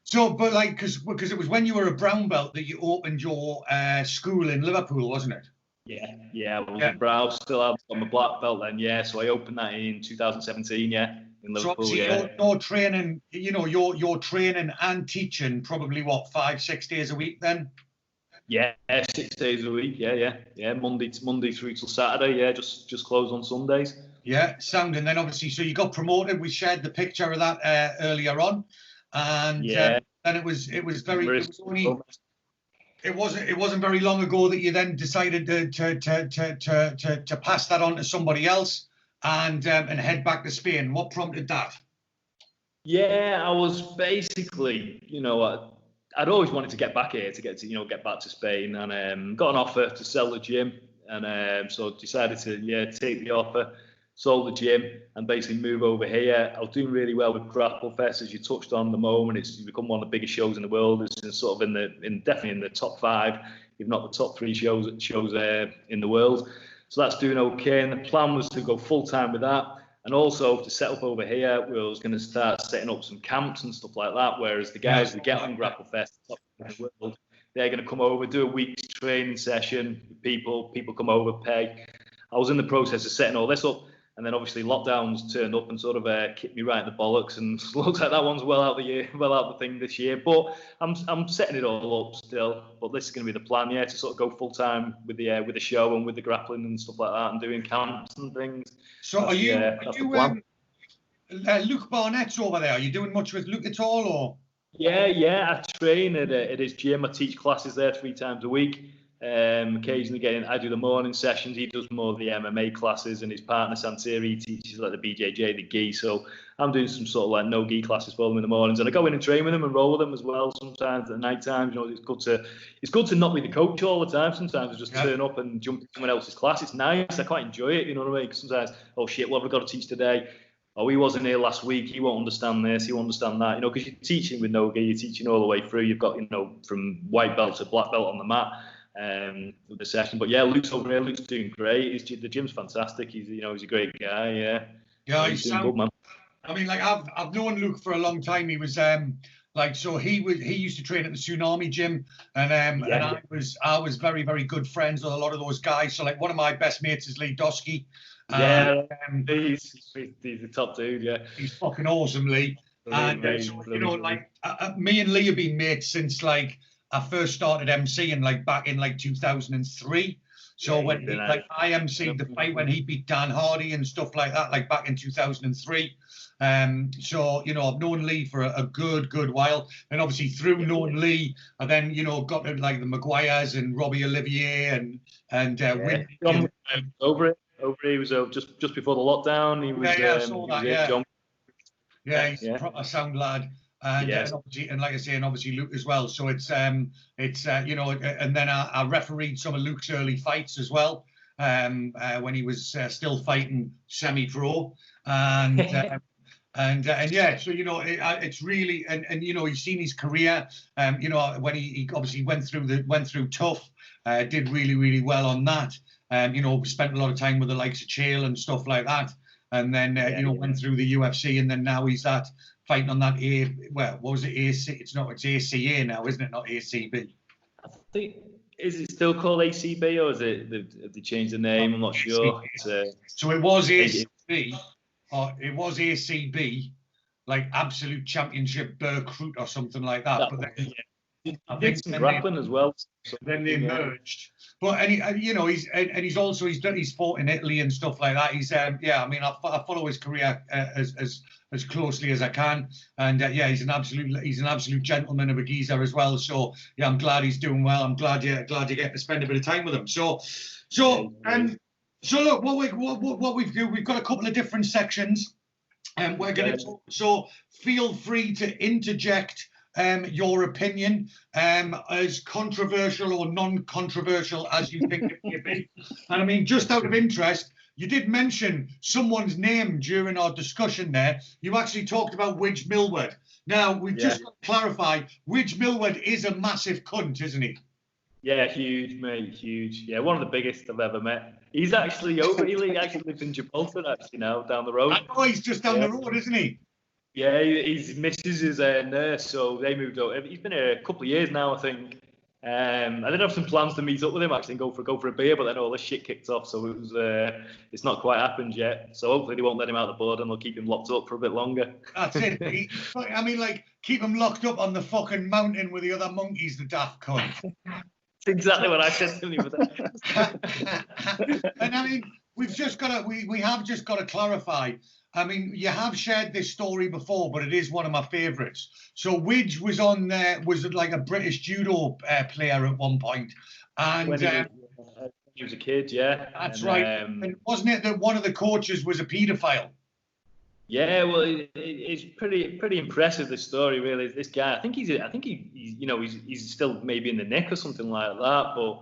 So, but like, because it was when you were a brown belt that you opened your school in Liverpool, wasn't it? Yeah, I was a brown, still have on my black belt then, so I opened that in 2017, in Liverpool. So you're training, you're training and teaching probably 5-6 days a week then? Yeah, 6 days a week, Monday through till Saturday, just close on Sundays. Yeah, sound. And then obviously, so you got promoted. We shared the picture of that earlier on, and then it wasn't very long ago that you then decided to pass that on to somebody else and head back to Spain. What prompted that? Yeah, I was basically, I'd always wanted to get back here to get back to Spain, and got an offer to sell the gym, and so decided to take the offer. Sold the gym and basically move over here. I was doing really well with Grapple Fest, as you touched on at the moment. It's become one of the biggest shows in the world. It's sort of definitely in the top 5, if not the top 3 shows in the world. So that's doing okay. And the plan was to go full time with that, and also to set up over here. We was going to start setting up some camps and stuff like that. Whereas the guys we get on Grapple Fest, top in the world, they're going to come over, do a week's training session. People come over, pay. I was in the process of setting all this up. And then obviously lockdowns turned up and sort of kicked me right in the bollocks, and looks like that one's well out the thing this year. But I'm setting it all up still. But this is going to be the plan, to sort of go full time with the show and with the grappling and stuff like that, and doing camps and things. So are you Luke Barnett's over there? Are you doing much with Luke at all, or? Yeah. I train at his gym. I teach classes there 3 times a week. Occasionally I do the morning sessions. He does more of the MMA classes, and his partner Santiri teaches like the BJJ, the gi. So I'm doing some sort of like no gi classes for them in the mornings, and I go in and train with them and roll with them as well. Sometimes at night times, it's good to not be the coach all the time. Sometimes I just turn up and jump into someone else's class. It's nice. I quite enjoy it. You know what I mean? 'Cause sometimes, oh shit, what have I got to teach today? Oh, he wasn't here last week. He won't understand this. He won't understand that. Because you're teaching with no gi. You're teaching all the way through. You've got from white belt to black belt on the mat. With the session, but Luke's over here. Luke's doing great. The gym's fantastic. He's a great guy. He's doing good, man. I mean, like I've known Luke for a long time. He was he used to train at the Tsunami gym, and I was very, very good friends with a lot of those guys. So like one of my best mates is Lee Dosky. He's the top dude. Yeah, he's fucking awesome, Lee. And me and Lee have been mates since like I first started emceeing like back in like 2003. So Yeah, when he, like I emceed the fight when he beat Dan Hardy and stuff like that, like back in 2003. So you know, I've known Lee for a good while, and obviously through knowing Lee, I then got to like the Maguires and Robbie Olivier and John over it. He was just before the lockdown. He was I saw that. John. Yeah, he's a proper sound lad. And, obviously, and like I say, and obviously Luke as well. So it's and then I refereed some of Luke's early fights as well, when he was still fighting semi-pro, and yeah. So it's really and he's seen his career. When he obviously went through tough, did really well on that. Spent a lot of time with the likes of Chael and stuff like that, and then went through the UFC, and then now he's fighting on that what was it? AC? It's ACA now, isn't it? Not ACB. I think, is it still called ACB, or is it have they changed the name? I'm not sure. So it was ACB, or it was ACB, like Absolute Championship Berkrut or something like that. But then, I think some grappling as well. So then they merged. But he's fought in Italy and stuff like that. He's I follow his career as closely as I can, and he's an absolute gentleman of a geezer as well. So yeah, I'm glad he's doing well. I'm glad you get to spend a bit of time with him. So look, what we've got a couple of different sections, and we're going to so feel free to interject your opinion, as controversial or non-controversial as you think it may be. And I mean, just out of interest, you did mention someone's name during our discussion there. You actually talked about Widge Millward. Now, we've just got to clarify, Widge Millward is a massive cunt, isn't he? Yeah, huge, mate, huge. Yeah, one of the biggest I've ever met. He's actually over, he actually lives in Gibraltar, actually, now, down the road. I know, he's just down the road, isn't he? Yeah, his missus is a nurse, so they moved over. He's been here a couple of years now, I think. I did have some plans to meet up with him actually and go for a beer, but then all this shit kicked off, so it was it's not quite happened yet. So hopefully they won't let him out of the board and they'll keep him locked up for a bit longer. That's it. Keep him locked up on the fucking mountain with the other monkeys, the daft cunt. That's exactly what I said to him. And I mean, we have just got to clarify. I mean, you have shared this story before, but it is one of my favourites. So Widge was on there, was like a British judo player at one point, and when he was a kid, yeah. That's right. And wasn't it that one of the coaches was a paedophile? Yeah, well, it's pretty impressive, this story, really. This guy, I think he's still maybe in the nick or something like that, but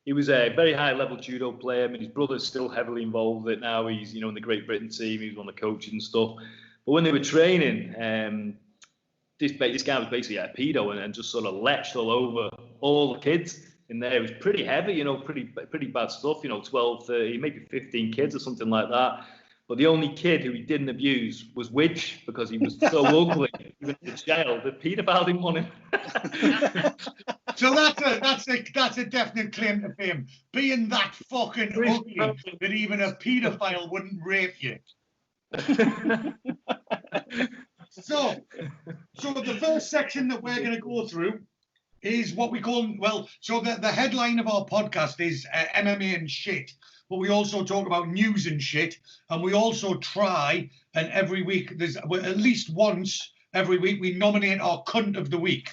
he was a very high-level judo player. I mean, his brother's still heavily involved with it now. He's, in the Great Britain team. He was one of the coaches and stuff. But when they were training, this guy was basically a pedo and just sort of latched all over all the kids in there. It was pretty heavy, pretty bad stuff. 12, 30, maybe 15 kids or something like that. But the only kid who he didn't abuse was Widge, because he was so ugly, even in jail, the paedophile didn't want him. So that's a definite claim to fame. Being that fucking ugly that even a paedophile wouldn't rape you. So the first section that we're going to go through is what we call, the headline of our podcast is MMA and Shit. But we also talk about news and shit, and we also try, and every week, at least once every week, we nominate our cunt of the week.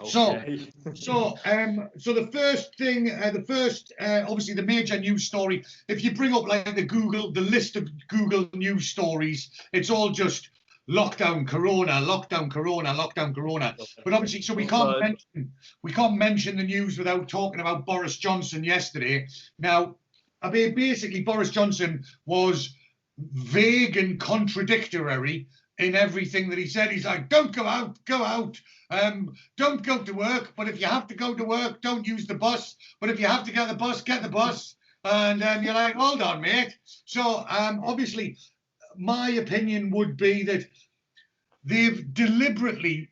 Okay. So the first thing, obviously the major news story, if you bring up like the list of Google news stories, it's all just lockdown, corona, lockdown, corona, lockdown, corona. But obviously, so we can't mention the news without talking about Boris Johnson yesterday. Now, I mean, basically, Boris Johnson was vague and contradictory in everything that he said. He's like, don't go out, go out. Don't go to work. But if you have to go to work, don't use the bus. But if you have to get the bus, get the bus. And you're like, hold on, mate. So obviously, my opinion would be that they've deliberately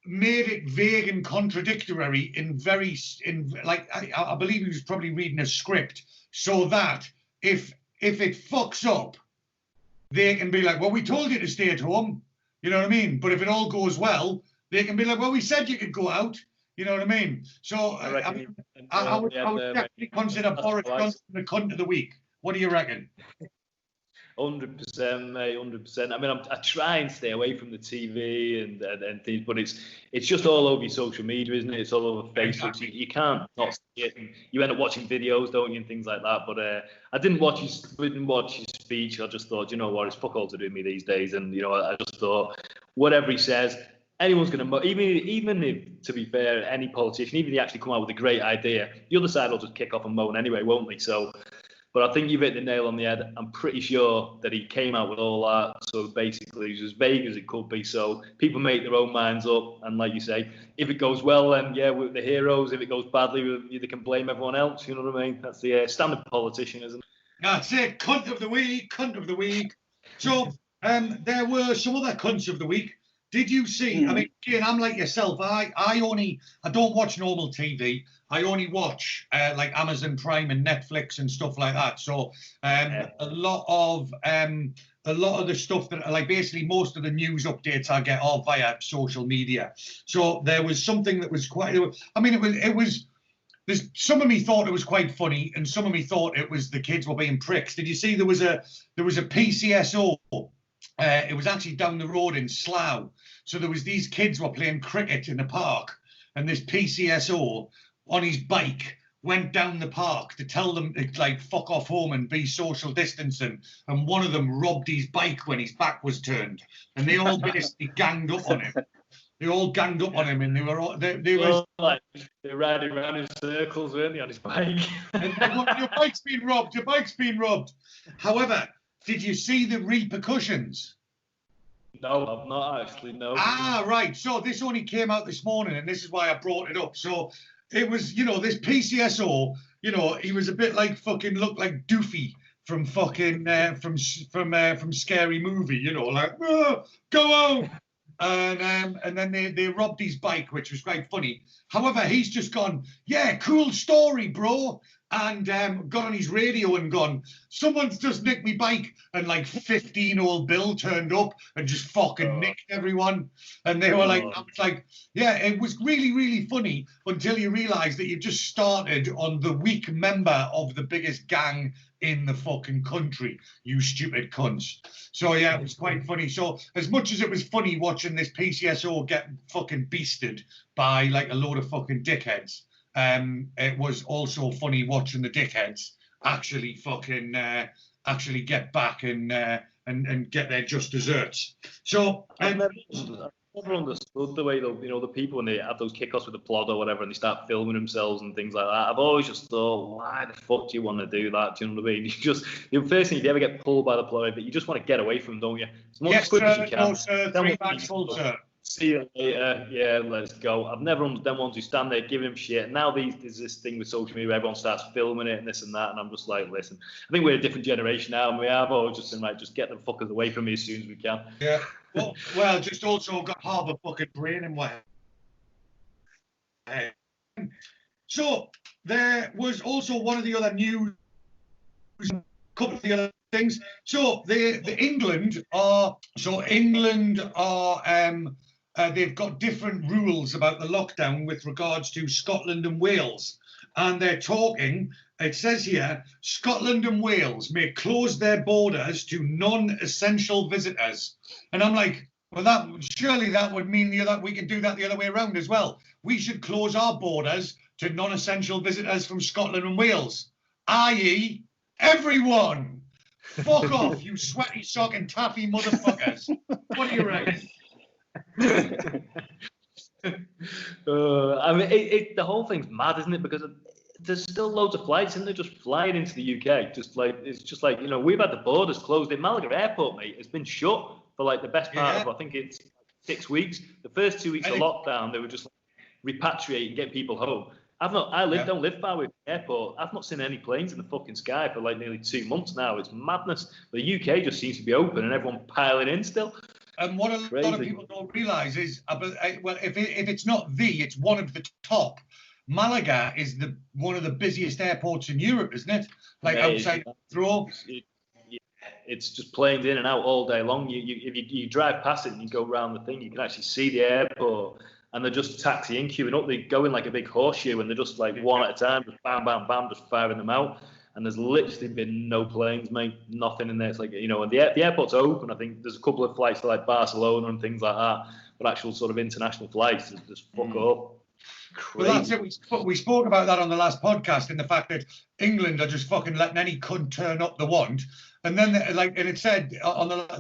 made it vague and contradictory I believe he was probably reading a script, so that if it fucks up, they can be like, well, we told you to stay at home, you know what I mean? But if it all goes well, they can be like, well, we said you could go out. You know what I mean? So I reckon would definitely consider Boris Johnson the cunt of the week. What do you reckon? 100%, mate, 100%. I mean, I try and stay away from the TV and things, but it's just all over your social media, isn't it? It's all over Facebook. Exactly. So you can't not see it. And you end up watching videos, don't you, and things like that. But I didn't watch his speech. I just thought, you know what, it's fuck all to do with me these days. And, you know, I just thought, whatever he says, anyone's going to, even if, to be fair, any politician, even if they actually come out with a great idea, the other side will just kick off and moan anyway, won't they? So, but I think you've hit the nail on the head. I'm pretty sure that he came out with all that. So basically, it's as vague as it could be. So people make their own minds up. And like you say, if it goes well, then yeah, we're the heroes. If it goes badly, they can blame everyone else. You know what I mean? That's the standard politician, isn't it? That's it. Cunt of the week. Cunt of the week. So there were some other cunts of the week. Did you see? I mean, again, I'm like yourself. I don't watch normal TV. I only watch like Amazon Prime and Netflix and stuff like that. So a lot of the stuff that, like, basically most of the news updates I get are via social media. So there was something that was quite. I mean, it was. There's some of me thought it was quite funny, and some of me thought it was the kids were being pricks. Did you see there was a PCSO? It was actually down the road in Slough. So there was these kids were playing cricket in the park, and this PCSO on his bike went down the park to tell them to, like, fuck off home and be social distancing. And one of them robbed his bike when his back was turned, and they all basically ganged up on him. They all ganged up on him, and they were like they're riding around in circles, weren't they, on his bike? Your bike's been robbed. Your bike's been robbed. However, did you see the repercussions? No, I've not actually, no. Ah, right. So this only came out this morning, and this is why I brought it up. So it was, you know, this PCSO, you know, he was a bit like fucking, looked like Doofy from fucking, from Scary Movie, you know, like, oh, go on. And then they robbed his bike, which was quite funny. However, he's just gone, yeah, cool story, bro. And got on his radio and gone, someone's just nicked me bike. And like 15-year-old Bill turned up and just fucking nicked everyone. And they were like, I was like, yeah, it was really, really funny until you realise that you just started on the weak member of the biggest gang in the fucking country, you stupid cunts. So yeah, it was quite funny. So as much as it was funny watching this PCSO get fucking beasted by like a load of fucking dickheads, it was also funny watching the dickheads actually fucking actually get back and get their just desserts. So I've never understood the way the people when they have those kickoffs with the plod or whatever and they start filming themselves and things like that. I've always just thought, why the fuck do you want to do that? Do you know what I mean? The first thing, if you ever get pulled by the plod, but you just want to get away from them, don't you? As much as quick as you can. No, sir, 3 bags full, sir. See you later. Yeah, let's go. I've never understood them ones who stand there giving him shit. Now there's this thing with social media where everyone starts filming it and this and that, and I'm just like, listen, I think we're a different generation now, and we have always just been like, just get the fuckers away from me as soon as we can. Yeah. Well, just also got half a fucking brain in my head. So there was also one of the other news, a couple of the other things. So England are they've got different rules about the lockdown with regards to Scotland and Wales. And they're talking, it says here, Scotland and Wales may close their borders to non-essential visitors. And I'm like, well, surely that would mean that we can do that the other way around as well. We should close our borders to non-essential visitors from Scotland and Wales, i.e. everyone. Fuck off, you sweaty sock and taffy motherfuckers. What do you reckon? I mean, the whole thing's mad, isn't it? Because there's still loads of flights, and they're just flying into the UK. It's just like we've had the borders closed in Malaga Airport, mate. It's been shut for like the best part of I think it's 6 weeks. The first 2 weeks of lockdown, they were just like, repatriating, getting people home. Don't live far away from the airport. I've not seen any planes in the fucking sky for like nearly 2 months now. It's madness. The UK just seems to be open and everyone piling in still. And what a lot of people don't realise is, well, if it's not it's one of the top. Malaga is one of the busiest airports in Europe, isn't it? Like outside Throw. It's just planes in and out all day long. If you drive past it and you go around the thing, you can actually see the airport. and they're just taxiing, queuing up. They go in like a big horseshoe, and they're just like one at a time, just bam, bam, bam, just firing them out. And there's literally been no planes, mate, nothing in there. It's like, you know, and the airport's open. I think there's a couple of flights to like Barcelona and things like that, but actual sort of international flights is just fuck up. Crazy. Well, that's it. We spoke about that on the last podcast, in the fact that England are just fucking letting any cunt turn up they want. And then, and it said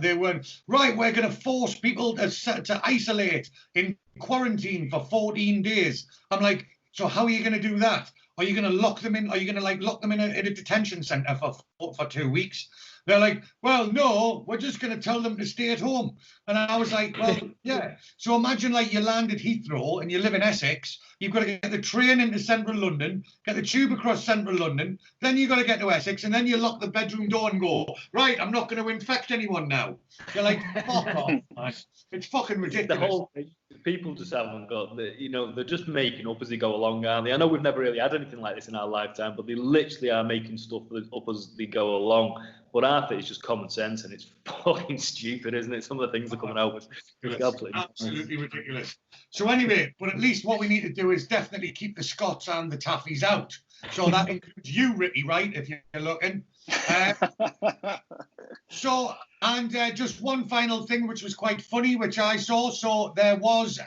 they weren't right. We're going to force people to isolate in quarantine for 14 days. I'm like, so how are you going to do that? Are you going to lock them in? Are you going to lock them in a detention centre for 2 weeks? They're like, well, no, we're just going to tell them to stay at home. And I was like, well, yeah. So imagine like you land at Heathrow and you live in Essex. You've got to get the train into central London, get the tube across central London. Then you've got to get to Essex, and then you lock the bedroom door and go, right, I'm not going to infect anyone now. You're like, fuck off, man. It's fucking ridiculous. The whole thing, people just haven't got they're just making up as they go along, aren't they? I know we've never really had anything like this in our lifetime, but they literally are making stuff up as they go along. But half it is just common sense, and it's fucking stupid, isn't it? Some of the things are coming out with absolutely ridiculous. So anyway, but at least what we need to do is definitely keep the Scots and the Taffies out. So that includes you, Ricky, right? If you're looking. Just one final thing, which was quite funny, which I saw. So there was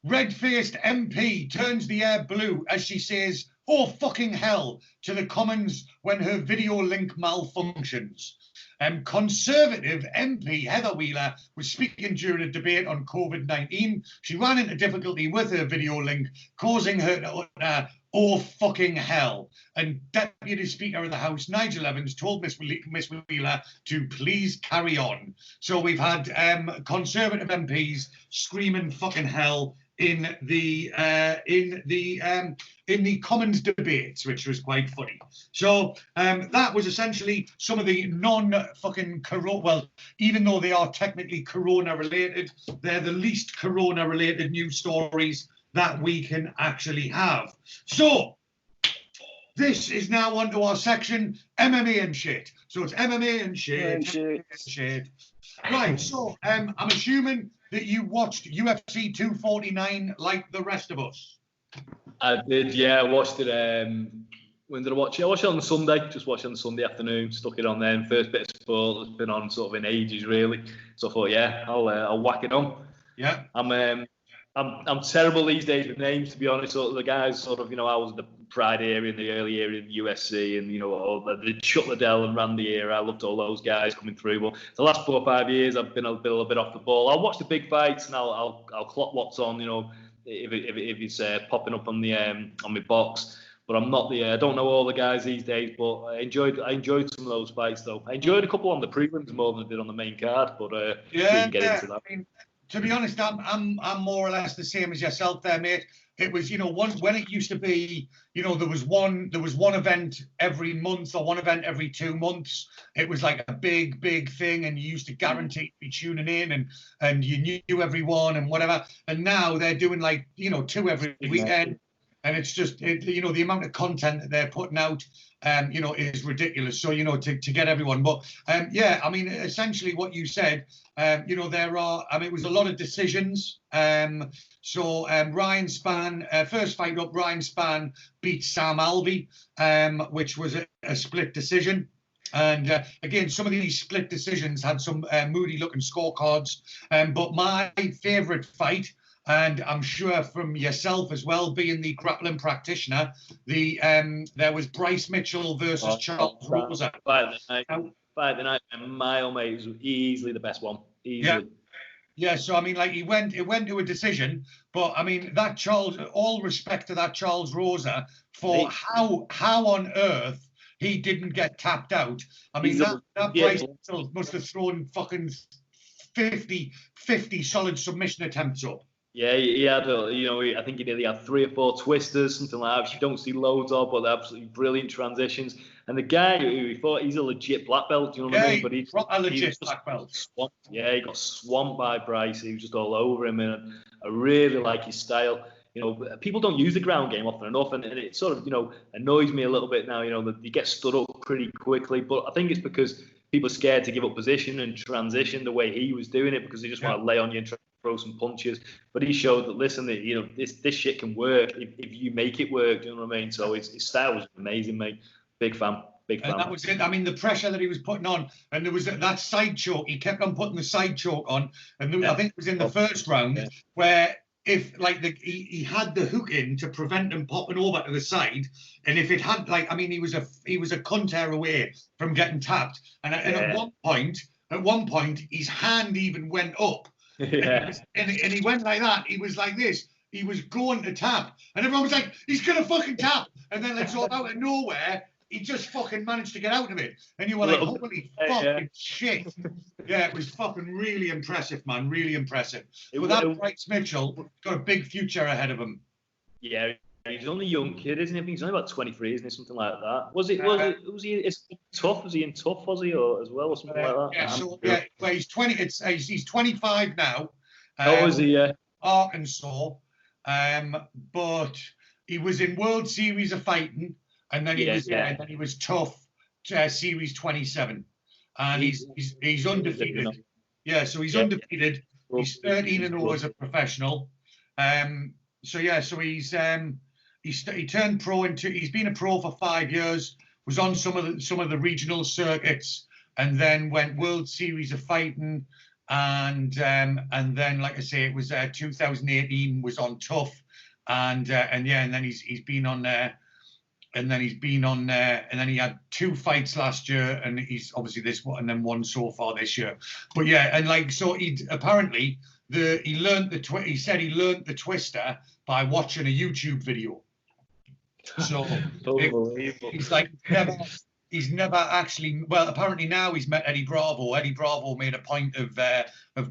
red-faced MP turns the air blue as she says, "Oh, fucking hell," to the Commons when her video link malfunctions. Conservative MP Heather Wheeler was speaking during a debate on COVID-19. She ran into difficulty with her video link, causing her to utter, "Oh, fucking hell." And Deputy Speaker of the House, Nigel Evans, told Miss Wheeler to please carry on. So we've had Conservative MPs screaming "fucking hell" in the Commons debates, which was quite funny. So that was essentially some of the non-fucking corona. Well, even though they are technically corona-related, they're the least corona-related news stories that we can actually have. So this is now onto our section, MMA and Shit. So it's MMA and Shit. Right. So I'm assuming that you watched UFC 249 like the rest of us. I did, yeah. I watched it. When did I watch it? I watched it on Sunday. Just watched it on Sunday afternoon. Stuck it on then. First bit of sport that's been on sort of in ages, really. So I thought, yeah, I'll whack it on. Yeah. I'm terrible these days with names, to be honest. So the guys sort of, I was in the Pride era in the early era in the USC, and all the Chuck Liddell and Randy era. I loved all those guys coming through. But the last 4 or 5 years, I've been a little bit off the ball. I'll watch the big fights and I'll clock what's on. If it's popping up on my box. But I'm not I don't know all the guys these days. But I enjoyed some of those fights though. I enjoyed a couple on the prelims more than I did on the main card. But we can get into that. I mean, to be honest, I'm more or less the same as yourself there, mate. It was, when it used to be, there was one event every month or one event every 2 months. It was like a big thing, and you used to guarantee to be tuning in, and you knew everyone and whatever. And now they're doing 2 every weekend, and it's just the amount of content that they're putting out, is ridiculous. So to get everyone, but essentially what you said. There are, it was a lot of decisions. Ryan Spann, first fight up, Ryan Spann beat Sam Alvey, which was a split decision. And again, some of these split decisions had some moody looking scorecards. But my favourite fight, and I'm sure from yourself as well, being the grappling practitioner, there was Bryce Mitchell versus Charles Rosa. Fight the night, and mile, mate, was easily the best one. Easily. Yeah. So it went to a decision, but that Charles, all respect to that Charles Rosa for how on earth he didn't get tapped out. That Bryce Mitchell must have thrown fucking 50 solid submission attempts up. Yeah, he had, I think he nearly had 3 or 4 twisters, something like that, which you don't see loads of, but they're absolutely brilliant transitions. And the guy who he thought he's a legit black belt, do you know what I mean? But he's a legit black belt. Swamped. Yeah, he got swamped by Bryce. He was just all over him, and I really like his style. People don't use the ground game often enough, and it sort of, annoys me a little bit now, that he gets stood up pretty quickly. But I think it's because people are scared to give up position and transition the way he was doing it, because they just want to lay on you and try throw some punches. But he showed that, listen, that, you know, this shit can work if you make it work. You know what I mean? So his style was amazing, mate. Big fan. And that was it. I mean, the pressure that he was putting on, and there was that side choke. He kept on putting the side choke on, and I think it was in the first round where if like he had the hook in to prevent him popping over to the side, and if it had like, I mean, he was a Cunt away from getting tapped, and at one point his hand even went up, and he went like that. He was like this. He was going to tap, and everyone was like, he's gonna fucking tap, and then like, out of nowhere, he just fucking managed to get out of it. And you were like, holy fucking shit. Yeah, it was fucking really impressive, man. Really impressive. But that Bryce Mitchell got a big future ahead of him. Yeah, he's only a young kid, isn't he? I think he's only about 23, isn't he? Something like that. Was he tough? Was he in tough, was he, or as well, or something like that? Yeah, so, well, he's 20, he's 25 now. How was he, Arkansas. But he was in World Series of Fighting. And then he was tough series 27, and he's undefeated. Yeah, so he's undefeated. He's 13-0 as a professional. So he's he turned pro he's been a pro for 5 years. Was on some of the regional circuits, and then went World Series of Fighting, and then like I say, it was 2018 was on tough, and then he's been on there. And then he's been on there, and then he had 2 fights last year, and he's obviously this one, and then 1 so far this year. But yeah, and like, so he apparently he learned he said he learned the twister by watching a YouTube video. So he's like he's never actually, well, apparently now he's met Eddie Bravo. Eddie Bravo made a point of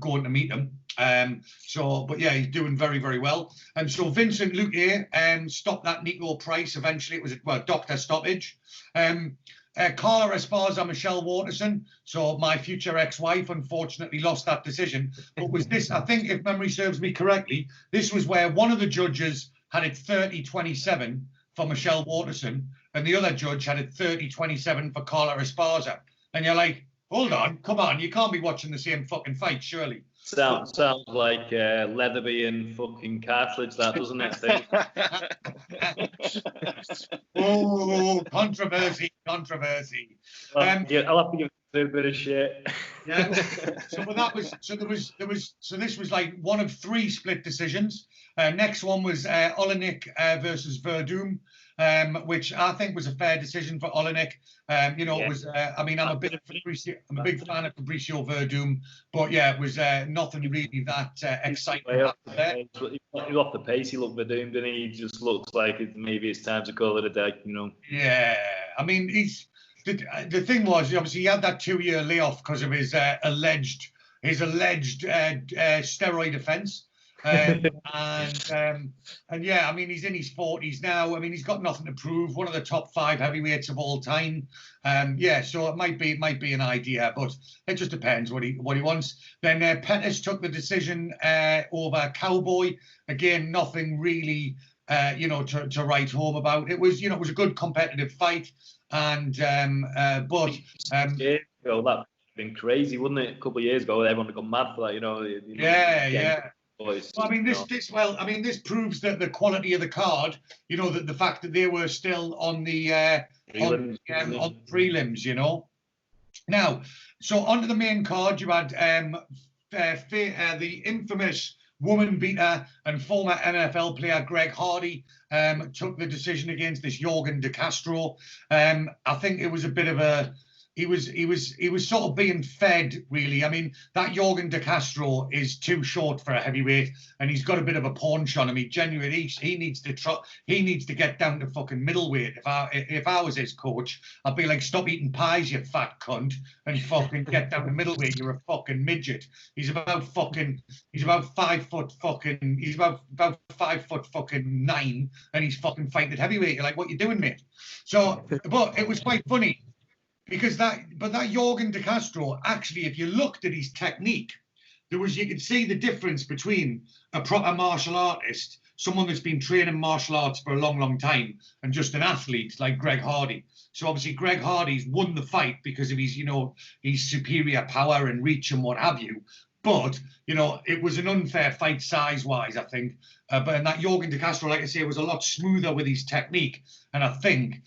going to meet him. But yeah, he's doing very, very well. And so Vincent Luque stopped that Nico Price eventually. It was doctor stoppage. Carla Esparza, Michelle Waterson. So my future ex-wife unfortunately lost that decision. But was this, I think, if memory serves me correctly, this was where one of the judges had it 30-27 for Michelle Waterson, and the other judge had it 30-27 for Carla Esparza. And you're like, hold on, come on, you can't be watching the same fucking fight, surely. Sounds like Leatherby and fucking cartilage, that, doesn't it? Oh, controversy. I'll have to give a little bit of shit. Yeah. So this was like one of 3 split decisions. Next one was Olenek versus Verdum, which I think was a fair decision for Olenek. It was. I mean, I'm a big fan of Fabricio Verdum, but yeah, it was nothing really that exciting. He was off the pace. He looked Verdum, didn't he? He just looks like maybe it's time to call it a day. You know. Yeah, I mean, the thing was, obviously, he had that 2-year layoff because of his alleged steroid offence. And yeah, I mean, he's in his 40s now. I mean, he's got nothing to prove. One of the top 5 heavyweights of all time. So it might be an idea, but it just depends what he wants. Then Pettis took the decision over Cowboy. Again, nothing really, to write home about. It was a good competitive fight, and that would have been crazy, wouldn't it? A couple of years ago, everyone had gone mad for that. Yeah. Boys, well, I mean, this proves that the quality of the card. That the fact that they were still on the on prelims. Now, so onto the main card, you had the infamous woman beater and former NFL player Greg Hardy took the decision against this Jorgen De Castro. I think it was a bit of a. He was sort of being fed, really. I mean, that Jorgen De Castro is too short for a heavyweight, and he's got a bit of a paunch on him. He genuinely, he needs to get down to fucking middleweight. If I was his coach, I'd be like, stop eating pies, you fat cunt, and fucking get down to middleweight. You're a fucking midget. He's about 5 foot fucking. He's about 5 foot fucking 9, and he's fucking fighting at heavyweight. You're like, what you doing, mate? So, but it was quite funny. Because that Jorgen De Castro, actually, if you looked at his technique, you could see the difference between a proper martial artist, someone that's been training martial arts for a long, long time, and just an athlete like Greg Hardy. So obviously Greg Hardy's won the fight because of his superior power and reach and what have you. But, you know, it was an unfair fight size-wise, I think. But in that Jorgen De Castro, like I say, was a lot smoother with his technique. And I think,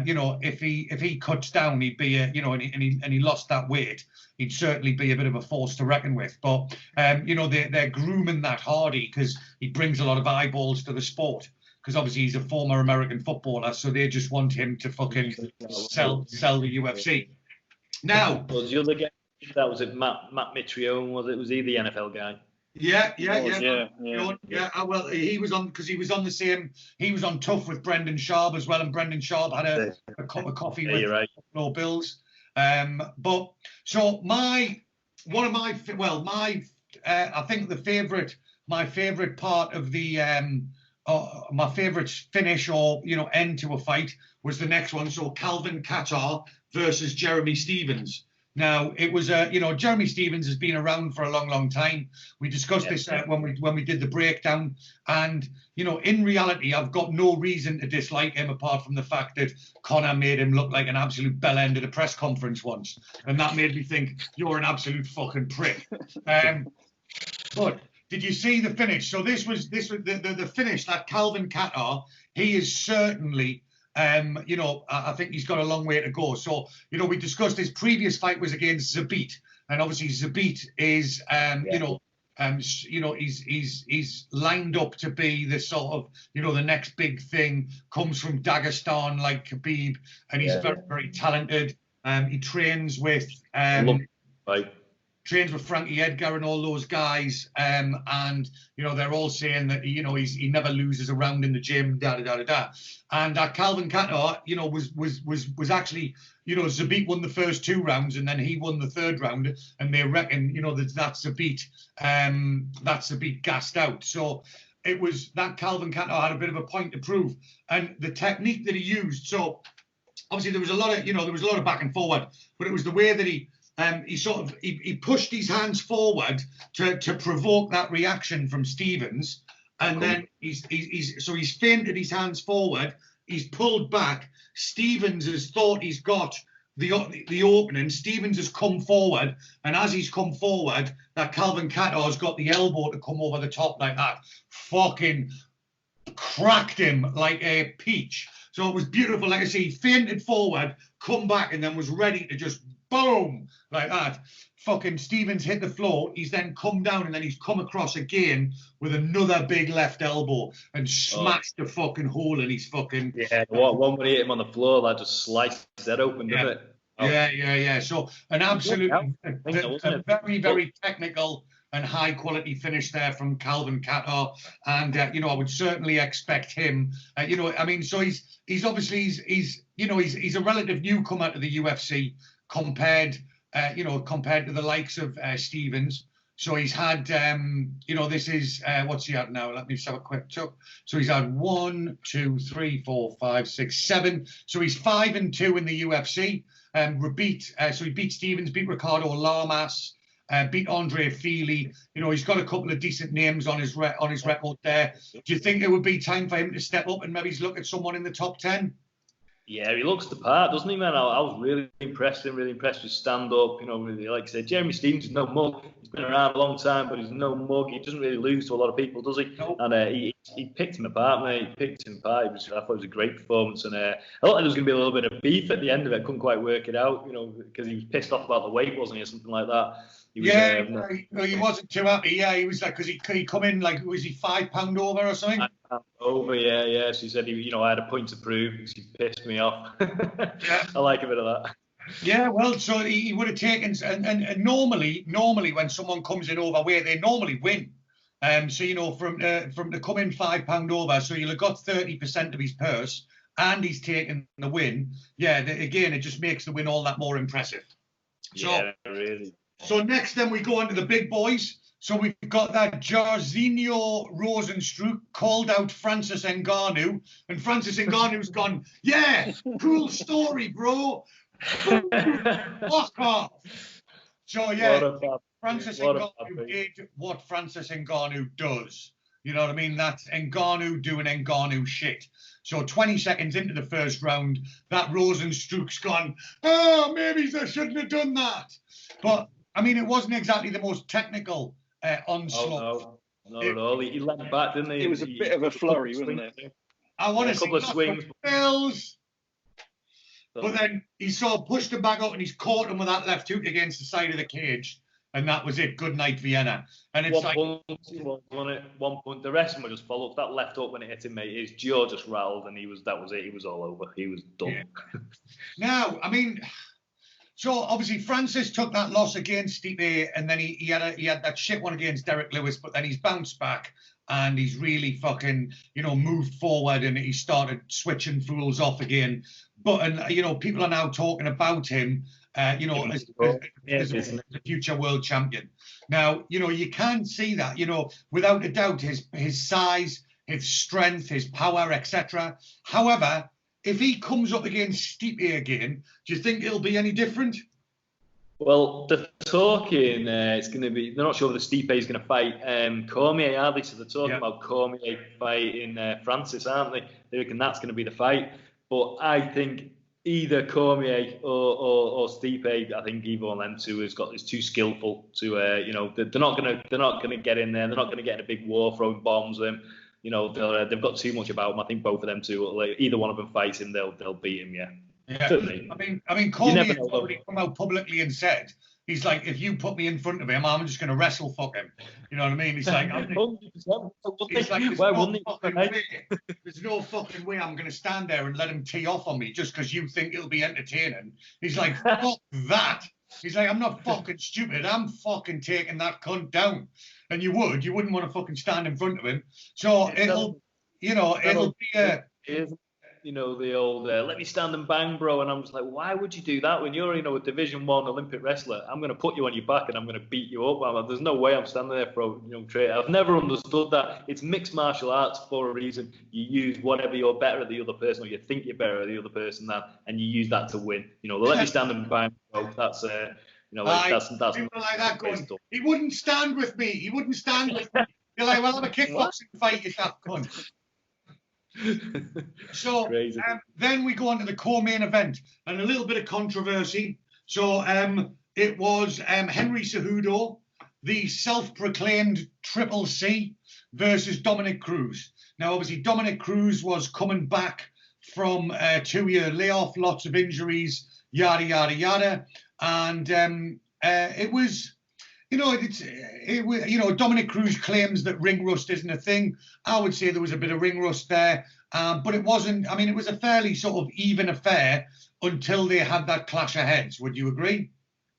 you know, if he cuts down, he'd be, you know, and he lost that weight, he'd certainly be a bit of a force to reckon with. But, you know, they're grooming that Hardy because he brings a lot of eyeballs to the sport. Because obviously he's a former American footballer, so they just want him to fucking sell the UFC. Now, was the other guy that was it Matt Mitrione? Was he the NFL guy? Yeah. Well, he was on because he was on the same. He was on Tough with Brendan Schaub as well, and Brendan Schaub had a cup of coffee with no Bills. But so I think my favorite part of the my favorite finish or, you know, end to a fight was the next one. So Calvin Kattar versus Jeremy Stephens. Now, it was, you know, Jeremy Stephens has been around for a long, long time. We discussed this when we did the breakdown. And, you know, in reality, I've got no reason to dislike him apart from the fact that Conor made him look like an absolute bell end at a press conference once. And that made me think, you're an absolute fucking prick. But did you see the finish? So this was the finish, that Calvin Kattar, he is certainly... you know, I think he's got a long way to go. So, you know, we discussed his previous fight was against Zabit, and obviously Zabit is, he's lined up to be the sort of, you know, the next big thing. Comes from Dagestan like Khabib, and he's very, very talented. He trains with Frankie Edgar and all those guys, and you know they're all saying that, you know, he never loses a round in the gym, And Calvin Kattar, you know, was actually, you know, Zabit won the first 2 rounds and then he won the 3rd round, and they reckon, you know, that's Zabit gassed out. So it was that Calvin Kattar had a bit of a point to prove, and the technique that he used. So obviously there was a lot of back and forward, but it was the way that he pushed his hands forward to provoke that reaction from Stephens, and then he's feinted his hands forward. He's pulled back. Stephens has thought he's got the opening. Stephens has come forward, and as he's come forward, that Calvin Kattar's got the elbow to come over the top like that. Fucking cracked him like a peach. So it was beautiful. Like I say, he feinted forward, come back, and then was ready to just boom, like that. Fucking Stephens hit the floor. He's then come down, and then he's come across again with another big left elbow and smashed the fucking hole in his fucking... Yeah, one when he hit him on the floor, that just sliced his head open, didn't it? Oh. Yeah. So an absolute, a very, very technical and high quality finish there from Calvin Kattar, and you know, I would certainly expect him. You know, I mean, so he's obviously he's a relative newcomer to the UFC compared to the likes of Stephens. So he's had, you know, this is what's he had now? Let me just have a quick check. So he's had 1, 2, 3, 4, 5, 6, 7. So he's 5-2 in the UFC. So he beat Stephens, beat Ricardo Lamas, beat Andre Fili. You know, he's got a couple of decent names on his record there. Do you think it would be time for him to step up and maybe look at someone in the top 10? Yeah, he looks the part, doesn't he, man? I was really impressed with stand-up. You know, really, like I said, Jeremy Stephens is no mug. He's been around a long time, but he's no mug. He doesn't really lose to a lot of people, does he? Nope. And he picked him apart, mate. He picked him apart. I thought it was a great performance. And I thought there was going to be a little bit of beef at the end of it. Couldn't quite work it out, you know, because he was pissed off about the weight, wasn't he, or something like that. He wasn't too happy. Yeah, he was like, because he come in, like, was he £5 over or something? Over, yeah. She said, I had a point to prove. She pissed me off. I like a bit of that. Yeah, well, so he would have taken, and normally when someone comes in overweight, they normally win. So, you know, from to come in £5 over, so you'll have got 30% of his purse, and he's taken the win. Yeah, again, it just makes the win all that more impressive. So, yeah, really. So next, then we go on to the big boys. So we've got that Jairzinho Rozenstruik called out Francis Ngannou, and Francis Ngannou's gone, yeah, cool story, bro. Fuck off. So yeah, Francis Ngannou did what Francis Ngannou does. You know what I mean? That's Ngannou doing Ngannou shit. So 20 seconds into the first round, that Rozenstruik's gone, oh, maybe I shouldn't have done that. But I mean, it wasn't exactly the most technical onslaught. Not at all. He leant back, didn't he? It was a bit of a flurry, wasn't it? I want to see a couple of swings. Bills. But then he sort of pushed him back up and he's caught him with that left hook against the side of the cage. And that was it. Good night, Vienna. And it's one point. The rest of them were just follow up. That left hook when it hit him, mate, his jaw just rattled, and that was it. He was all over. He was done. Yeah. Now, I mean, so obviously Francis took that loss against Stipe, and then he had that shit one against Derek Lewis, but then he's bounced back and he's really fucking, moved forward, and he started switching fools off again. But, and people are now talking about him, as a future world champion. Now, you can see that, without a doubt, his size, his strength, his power, etc. However, if he comes up against Stipe again, do you think it'll be any different? Well, they're talking, it's going to be, they're not sure whether Stipe is going to fight Cormier, are they? So they're talking about Cormier fighting Francis, aren't they? They reckon that's going to be the fight. But I think either Cormier or Stipe, I think either one of them two is too skillful to, they're not going to get in there. They're not going to get in a big war throwing bombs at him. They've got too much about him. I think both of them two, either one of them fights him, they'll beat him. Yeah. Certainly. I mean, Cormier's already come out publicly and said, he's like, if you put me in front of him, I'm just going to wrestle fuck him. You know what I mean? He's like, there's no fucking way I'm going to stand there and let him tee off on me just because you think it'll be entertaining. He's like, fuck that. He's like, I'm not fucking stupid. I'm fucking taking that cunt down. And you wouldn't want to fucking stand in front of him. So it'll be the old let me stand and bang, bro. And I'm just like, why would you do that when you're a Division 1 Olympic wrestler? I'm going to put you on your back and I'm going to beat you up. There's no way I'm standing there for trade. I've never understood that. It's mixed martial arts for a reason. You use whatever you're better at the other person, or you think you're better at the other person than, and you use that to win. Let me stand and bang, bro. That's that's people like that going, he wouldn't stand with me. He wouldn't stand with me. You're like, well, I'm a kickboxing fight, you that cunt. So then we go on to the co-main event, and a little bit of controversy. So it was Henry Cejudo, the self-proclaimed Triple C, versus Dominic Cruz. Now, obviously, Dominic Cruz was coming back from a 2-year layoff, lots of injuries, yada, yada, yada. And it was... Dominic Cruz claims that ring rust isn't a thing. I would say there was a bit of ring rust there, but it wasn't. I mean, it was a fairly sort of even affair until they had that clash of heads. Would you agree?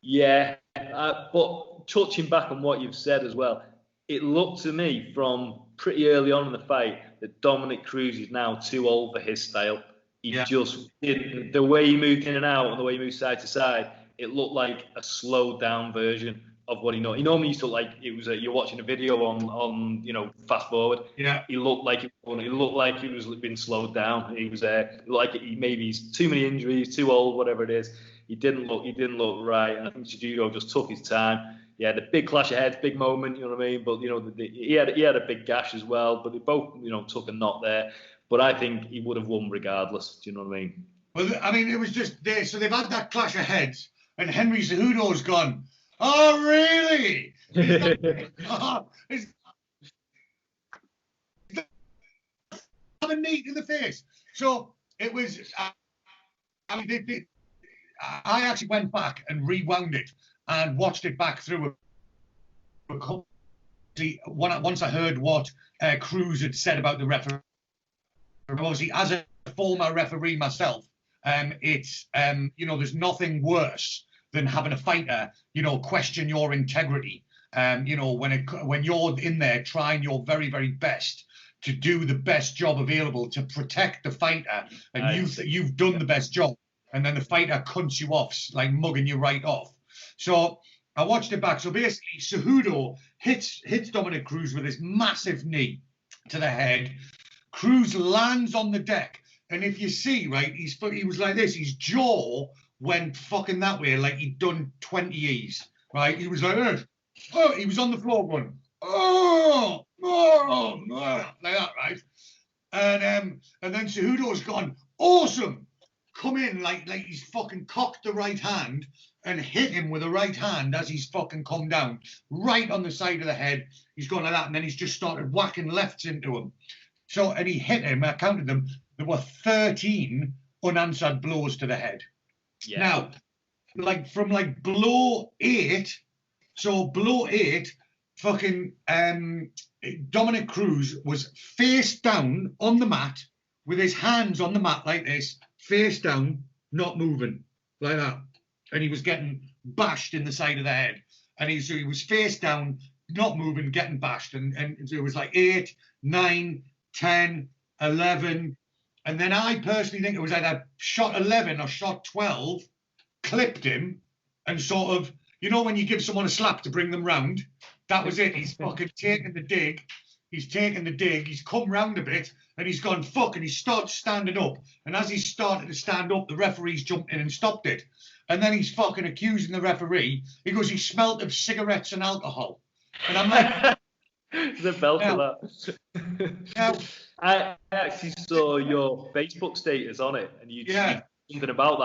Yeah, but touching back on what you've said as well, it looked to me from pretty early on in the fight that Dominic Cruz is now too old for his style. Just didn't, the way he moved in and out and the way he moved side to side, it looked like a slowed down version of what he knows. He normally used to you're watching a video on fast forward. Yeah. He looked like he was being slowed down. He was maybe he's too many injuries, too old, whatever it is. He didn't look right. And I think Cejudo just took his time. Yeah, the big clash of heads, big moment, you know what I mean? But he had a big gash as well. But they both took a knot there. But I think he would have won regardless. Do you know what I mean? Well, I mean, it was just there. So they've had that clash of heads, and Henry Cejudo's gone, oh, really? It's a knee in the face. So it was. I actually went back and rewound it and watched it back through. Once I heard what Cruz had said about the referee, obviously as a former referee myself, it's there's nothing worse than having a fighter, question your integrity. When you're in there trying your very, very best to do the best job available to protect the fighter, and you've done the best job, and then the fighter cunts you off, like mugging you right off. So I watched it back. So basically, Cejudo hits Dominic Cruz with this massive knee to the head. Cruz lands on the deck, and if you see, right, he was like this. His jaw went fucking that way, like he'd done 20 E's, right? He was like this. Oh, he was on the floor going, oh, like that, right? And then Cejudo's gone, awesome, come in like he's fucking cocked the right hand and hit him with the right hand as he's fucking come down, right on the side of the head. He's gone like that, and then he's just started whacking lefts into him. So, and he hit him, I counted them, there were 13 unanswered blows to the head. Yeah. Now, like from like blow 8, so blow 8, fucking Dominic Cruz was face down on the mat with his hands on the mat like this, face down, not moving, like that. And he was getting bashed in the side of the head. And he was face down, not moving, getting bashed. And so it was like 8, 9, 10, 11. And then I personally think it was either shot 11 or shot 12, clipped him, and sort of, you know, when you give someone a slap to bring them round, that was it. He's fucking taken the dig. He's taken the dig. He's come round a bit, and he's gone, fuck, and he starts standing up. And as he started to stand up, the referee's jumped in and stopped it. And then he's fucking accusing the referee. He goes, he smelt of cigarettes and alcohol. And I'm like... The belt for that. I actually saw your Facebook status on it, and you tweeted something about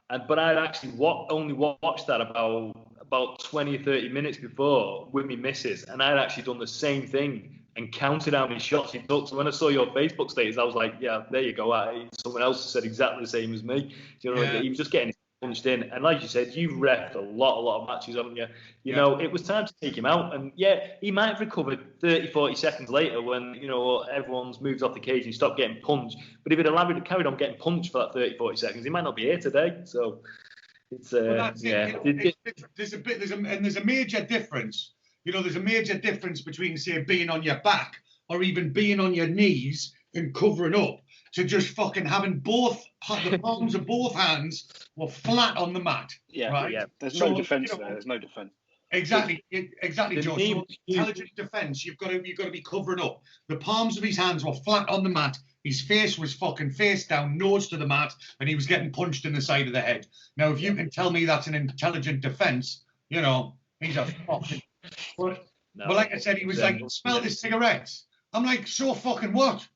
that. But I'd actually only watched that about 20 or 30 minutes before with me missus, and I'd actually done the same thing and counted how many shots he took. So when I saw your Facebook status, I was like, yeah, there you go. Someone else said exactly the same as me. You know, he was just getting punched in. And like you said, you've reffed a lot of matches, haven't you? You know, it was time to take him out. And yeah, he might have recovered 30, 40 seconds later when, you know, everyone's moved off the cage and he stopped getting punched. But if he'd carried on getting punched for that 30, 40 seconds, he might not be here today. So it's there's a major difference. You know, there's a major difference between, say, being on your back or even being on your knees and covering up, to just fucking having the palms of both hands were flat on the mat. Yeah, right? Yeah. There's no defence there. There's no defence. Exactly, Joe. So intelligent defence, you've got to be covering up. The palms of his hands were flat on the mat. His face was fucking face down, nose to the mat, and he was getting punched in the side of the head. Now, if you can tell me that's an intelligent defence, you know, he's a fucking... But like I said, he was like, smell his cigarettes. I'm like, so fucking what?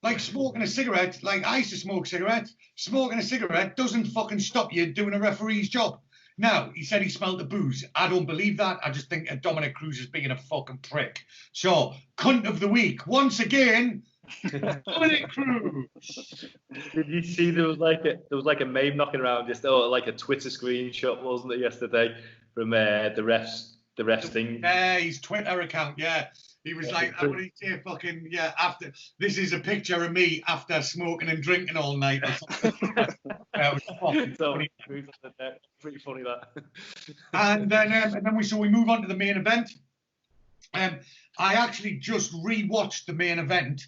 Like smoking a cigarette, like I used to smoke cigarettes. Smoking a cigarette doesn't fucking stop you doing a referee's job. Now, he said he smelled the booze. I don't believe that. I just think Dominic Cruz is being a fucking prick. So, cunt of the week, once again, Dominic Cruz. Did you see there was like a meme knocking around, just like a Twitter screenshot, wasn't it, yesterday, from the refs thing? Yeah, his Twitter account, yeah. He was like, what did he say? Fucking, yeah, after, this is a picture of me after smoking and drinking all night or something. It was fucking funny. Pretty funny, that. And then we move on to the main event. I actually just rewatched the main event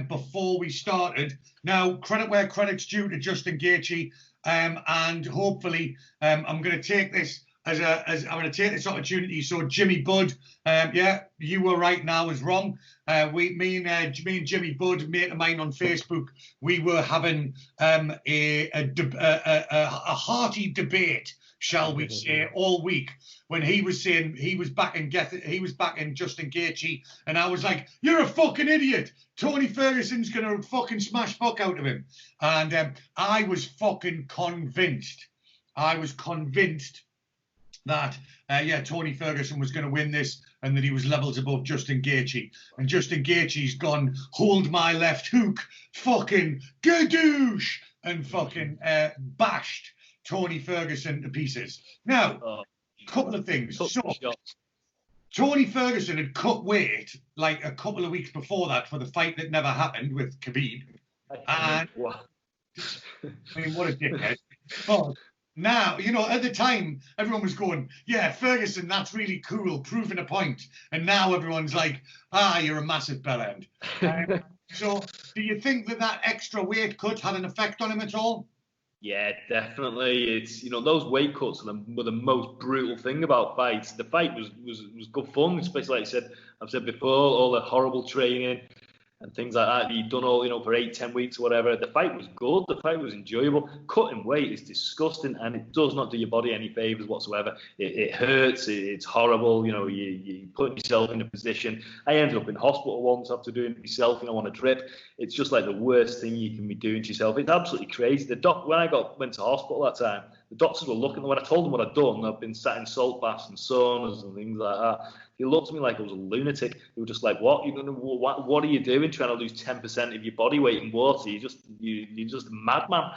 before we started. Now, credit where credit's due to Justin Gaethje, and hopefully I'm going to take this I'm going to take this opportunity. So Jimmy Budd, you were right and I was wrong. Me and Jimmy Budd, mate of mine on Facebook, we were having a hearty debate, shall we say, all week, when he was saying he was backing Justin Gaethje, and I was like, you're a fucking idiot. Tony Ferguson's going to fucking smash fuck out of him. And I was fucking convinced. That Tony Ferguson was going to win this, and that he was levels above Justin Gaethje. And Justin Gaethje's gone, hold my left hook, fucking gadoosh, and fucking bashed Tony Ferguson to pieces. Now, a couple of things. So, Tony Ferguson had cut weight like a couple of weeks before that for the fight that never happened with Khabib. And I mean, what a dickhead. But now, you know, at the time, everyone was going, yeah, Ferguson, that's really cool, proving a point. And now everyone's like, you're a massive bellend. So do you think that extra weight cut had an effect on him at all? Yeah, definitely. It's, you know, those weight cuts were the most brutal thing about fights. The fight was good fun, especially like I've said before, all the horrible training. and things like that. He'd done all, for 8-10 weeks or whatever. The fight was good. The fight was enjoyable. Cutting weight is disgusting, and it does not do your body any favors whatsoever. It hurts. It's horrible. You put yourself in a position. I ended up in hospital once after doing it myself, on a trip. It's just like the worst thing you can be doing to yourself. It's absolutely crazy. When I went to hospital that time, the doctors were looking. When I told them what I'd done, I've been sat in salt baths and saunas and things like that. They looked at me like I was a lunatic. They were just like, "What? What are you doing? Trying to lose 10% of your body weight in water? You're just a madman."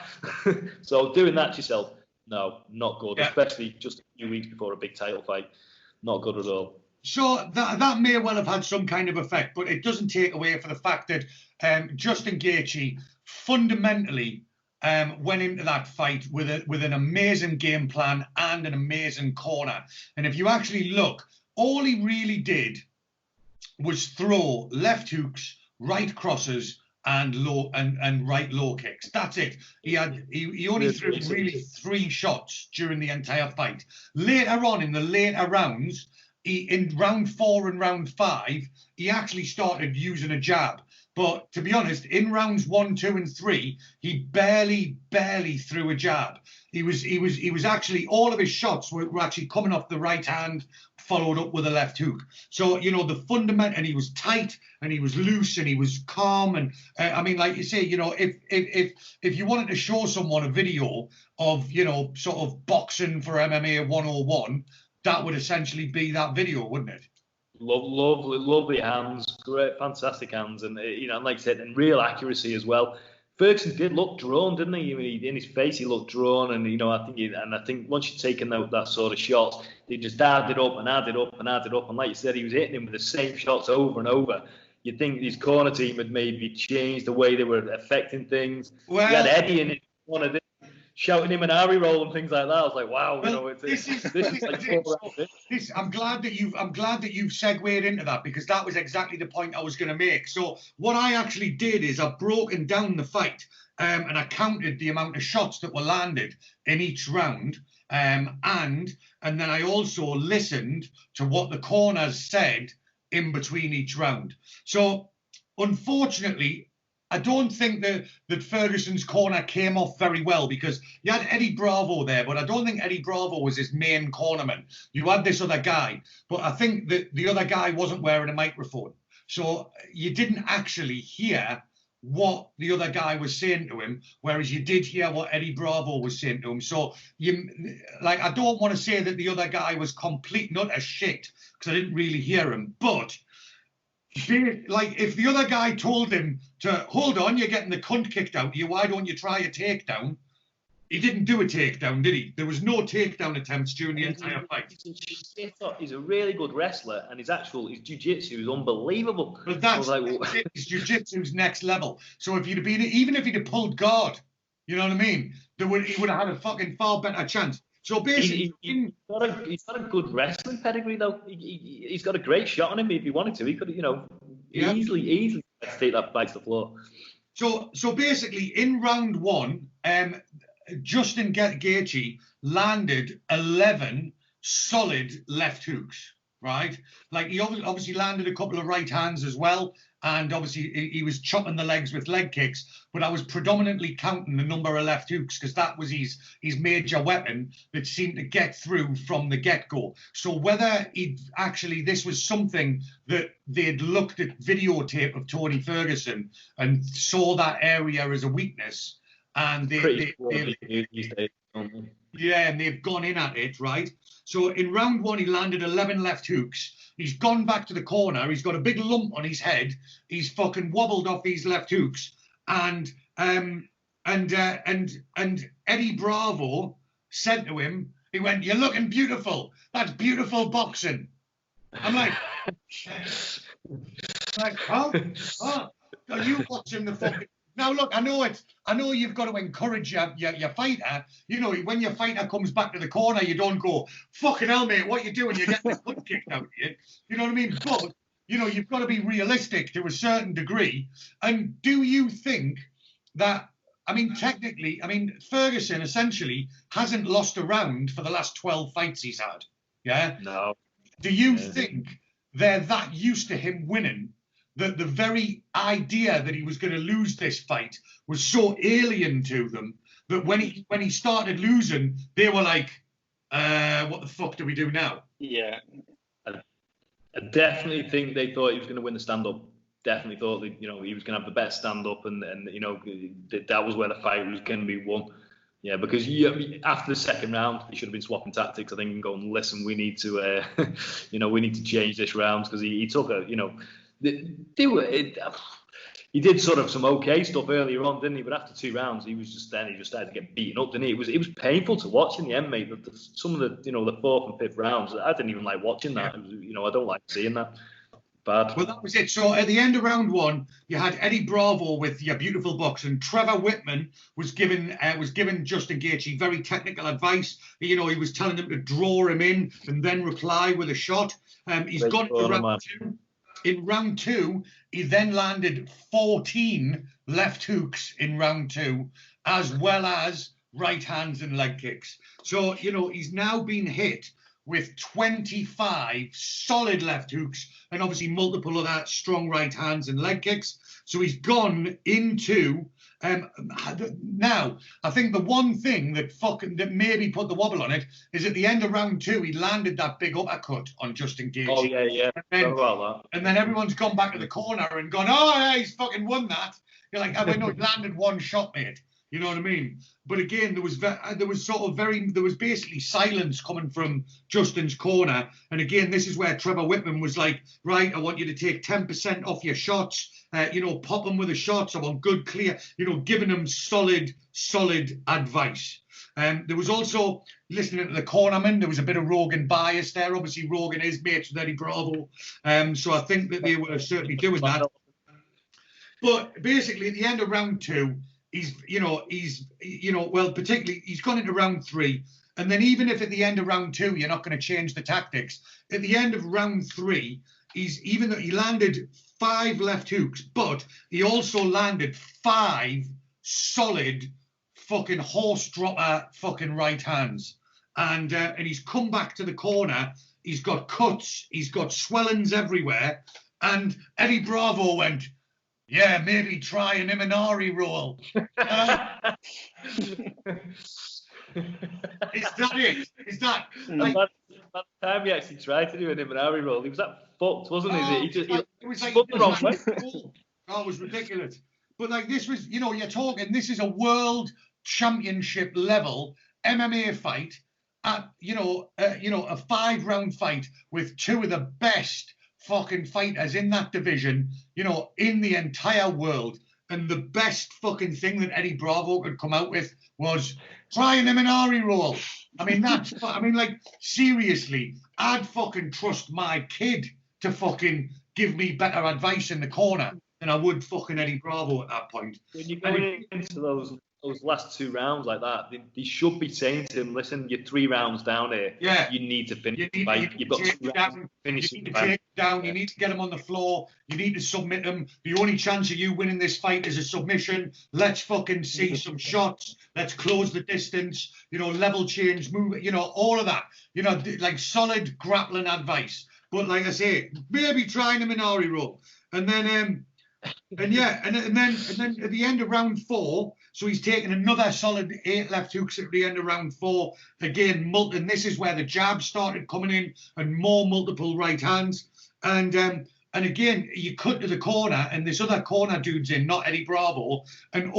So doing that to yourself, no, not good. Yeah. Especially just a few weeks before a big title fight, not good at all. So that may well have had some kind of effect, but it doesn't take away from the fact that Justin Gaethje fundamentally went into that fight with an amazing game plan and an amazing corner. And if you actually look, all he really did was throw left hooks, right crosses, and right low kicks. That's it. He only threw really 3 shots during the entire fight. Later on in the later rounds, in round 4 and round 5, he actually started using a jab. But to be honest, in rounds 1, 2, and 3, he barely threw a jab. He was actually, all of his shots were actually coming off the right hand, followed up with a left hook. So, the fundamental, and he was tight, and he was loose, and he was calm. And like you say, if you wanted to show someone a video of, sort of boxing for MMA 101, that would essentially be that video, wouldn't it? Lovely hands, great, fantastic hands, and and like I said, and real accuracy as well. Ferguson did look drawn, didn't he? In his face, he looked drawn, and I think once you've taken out that sort of shot, they just added up and added up and added up, and like you said, he was hitting him with the same shots over and over. You'd think his corner team had maybe changed the way they were affecting things. Well, he had Eddie in one of them, shouting him an Ari roll and things like that. I was like, wow, I'm glad that you've segued into that, because that was exactly the point I was going to make. So what I actually did is I've broken down the fight, and I counted the amount of shots that were landed in each round, and then I also listened to what the corners said in between each round. So unfortunately, I don't think that Ferguson's corner came off very well, because you had Eddie Bravo there, but I don't think Eddie Bravo was his main cornerman. You had this other guy, but I think that the other guy wasn't wearing a microphone. So you didn't actually hear what the other guy was saying to him, whereas you did hear what Eddie Bravo was saying to him. So I don't want to say that the other guy was complete nut as shit, because I didn't really hear him, but if the other guy told him to hold on, you're getting the cunt kicked out of you, why don't you try a takedown? He didn't do a takedown, did he? There was no takedown attempts during the entire fight. He's a really good wrestler, and his jiu-jitsu is unbelievable. But his jiu-jitsu's next level. So if even if he'd have pulled guard, you know what I mean, he would have had a fucking far better chance. So basically, he's got a good wrestling pedigree, though. He's got a great shot on him. If he wanted to, he could, easily take that fight to the floor. So basically, in round 1, Justin Gaethje landed 11 solid left hooks, right? Like, he obviously landed a couple of right hands as well, and obviously he was chopping the legs with leg kicks, but I was predominantly counting the number of left hooks, because that was his major weapon that seemed to get through from the get-go. So whether this was something that they'd looked at videotape of Tony Ferguson and saw that area as a weakness, and they've gone in at it, right? So in round 1, he landed 11 left hooks. He's gone back to the corner. He's got a big lump on his head. He's fucking wobbled off these left hooks. And Eddie Bravo said to him, he went, "You're looking beautiful. That's beautiful boxing." I'm like, huh? Are you watching the fucking... Now, look, I know you've got to encourage your fighter. When your fighter comes back to the corner, you don't go, "Fucking hell, mate, what you doing? You're getting the foot kicked out of you." You know what I mean? But, you've got to be realistic to a certain degree. And do you think that, technically, Ferguson essentially hasn't lost a round for the last 12 fights he's had? Yeah? No. Do you think they're that used to him winning that the very idea that he was going to lose this fight was so alien to them that when he started losing, they were like, what the fuck do we do now? Yeah. I definitely think they thought he was going to win the stand-up. Definitely thought that, you know, he was going to have the best stand-up, and you know, that was where the fight was going to be won. Yeah, because after the second round, he should have been swapping tactics, I think, and going, listen, we need to, you know, we need to change this round, because he took a, you know, he did sort of some okay stuff earlier on, didn't he? But after 2 rounds, he just started to get beaten up, didn't he? It was painful to watch in the end, mate. Some of the, you know, the 4th and 5th rounds, I didn't even like watching that. It was, you know, I don't like seeing that. Bad. Well, that was it. So at the end of round 1, you had Eddie Bravo with your beautiful box, and Trevor Whitman was giving Justin Gaethje very technical advice. You know, he was telling him to draw him in and then reply with a shot. He's gone to round 2. In round 2, he then landed 14 left hooks in round 2, as well as right hands and leg kicks. So, you know, he's now been hit with 25 solid left hooks and obviously multiple of that strong right hands and leg kicks. So he's gone into now. I think the one thing that maybe put the wobble on it is at the end of round 2, he landed that big uppercut on Justin Gaethje. Oh yeah. And then everyone's gone back to the corner and gone, oh yeah, he's fucking won that. You're like, I know he landed one shot, mate. You know what I mean? But again, there was basically silence coming from Justin's corner. And again, this is where Trevor Whitman was like, right, I want you to take 10% off your shots. You know, pop them with the shots. I want good, clear, you know, giving them solid advice. There was also, listening to the cornerman, there was a bit of Rogan bias there. Obviously, Rogan is mates with Eddie Bravo. So I think that they were certainly doing that. But basically, at the end of round 2, particularly he's gone into round 3. And then even if at the end of round 2, you're not going to change the tactics, at the end of round 3, even though he landed 5 left hooks, but he also landed 5 solid fucking horse dropper fucking right hands. And he's come back to the corner. He's got cuts. He's got swellings everywhere. And Eddie Bravo went, yeah, maybe try an Imanari roll. Is that it? Is that like... By the time he actually tried to do an Imanari roll, he was that fucked, wasn't he? It was ridiculous. But like, this was, you know, you're talking, this is a world championship level MMA fight at, a 5-round fight with 2 of the best fucking fighters in that division, you know, in the entire world. And the best fucking thing that Eddie Bravo could come out with was try an Imanari roll. I mean, like, seriously, I'd fucking trust my kid to fucking give me better advice in the corner than I would fucking Eddie Bravo at that point. When you go into those last 2 rounds like that, they should be saying to him, listen, you're 3 rounds down here. Yeah. You need to finish the fight. You've got 2 rounds to finish the fight. Take him down. You need to get him on the floor. You need to submit him. The only chance of you winning this fight is a submission. Let's fucking see some shots. Let's close the distance. You know, level change, move, you know, all of that. You know, like solid grappling advice. But like I say, maybe try an Imanari roll. And then then at the end of round 4, so he's taken another solid 8 left hooks at the end of round 4. Again, and this is where the jabs started coming in and more multiple right hands. And again, you cut to the corner and this other corner dude's in, not Eddie Bravo. And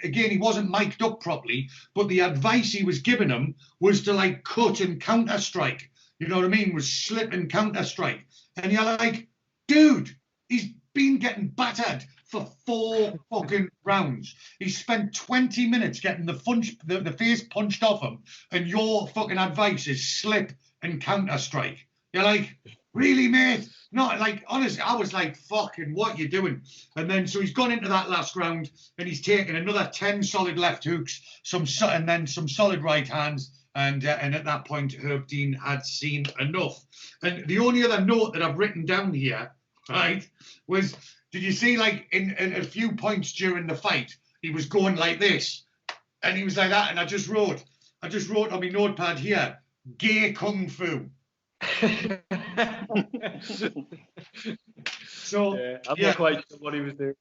again, he wasn't mic'd up properly, but the advice he was giving him was to like cut and counter strike. You know what I mean? Was slip and counter strike. And you're like, dude, he's been getting battered for 4 fucking rounds. He spent 20 minutes getting the face punched off him, and your fucking advice is slip and counter strike. You're like, really, mate? Not like, honestly, I was like, fucking, what you doing? And then so he's gone into that last round and he's taken another 10 solid left hooks, and then some solid right hands. And at that point, Herb Dean had seen enough. And the only other note that I've written down here, right, was, did you see, like, in a few points during the fight, he was going like this, and he was like that, and I just wrote on my notepad here, gay kung fu. So I'm not quite sure what he was doing.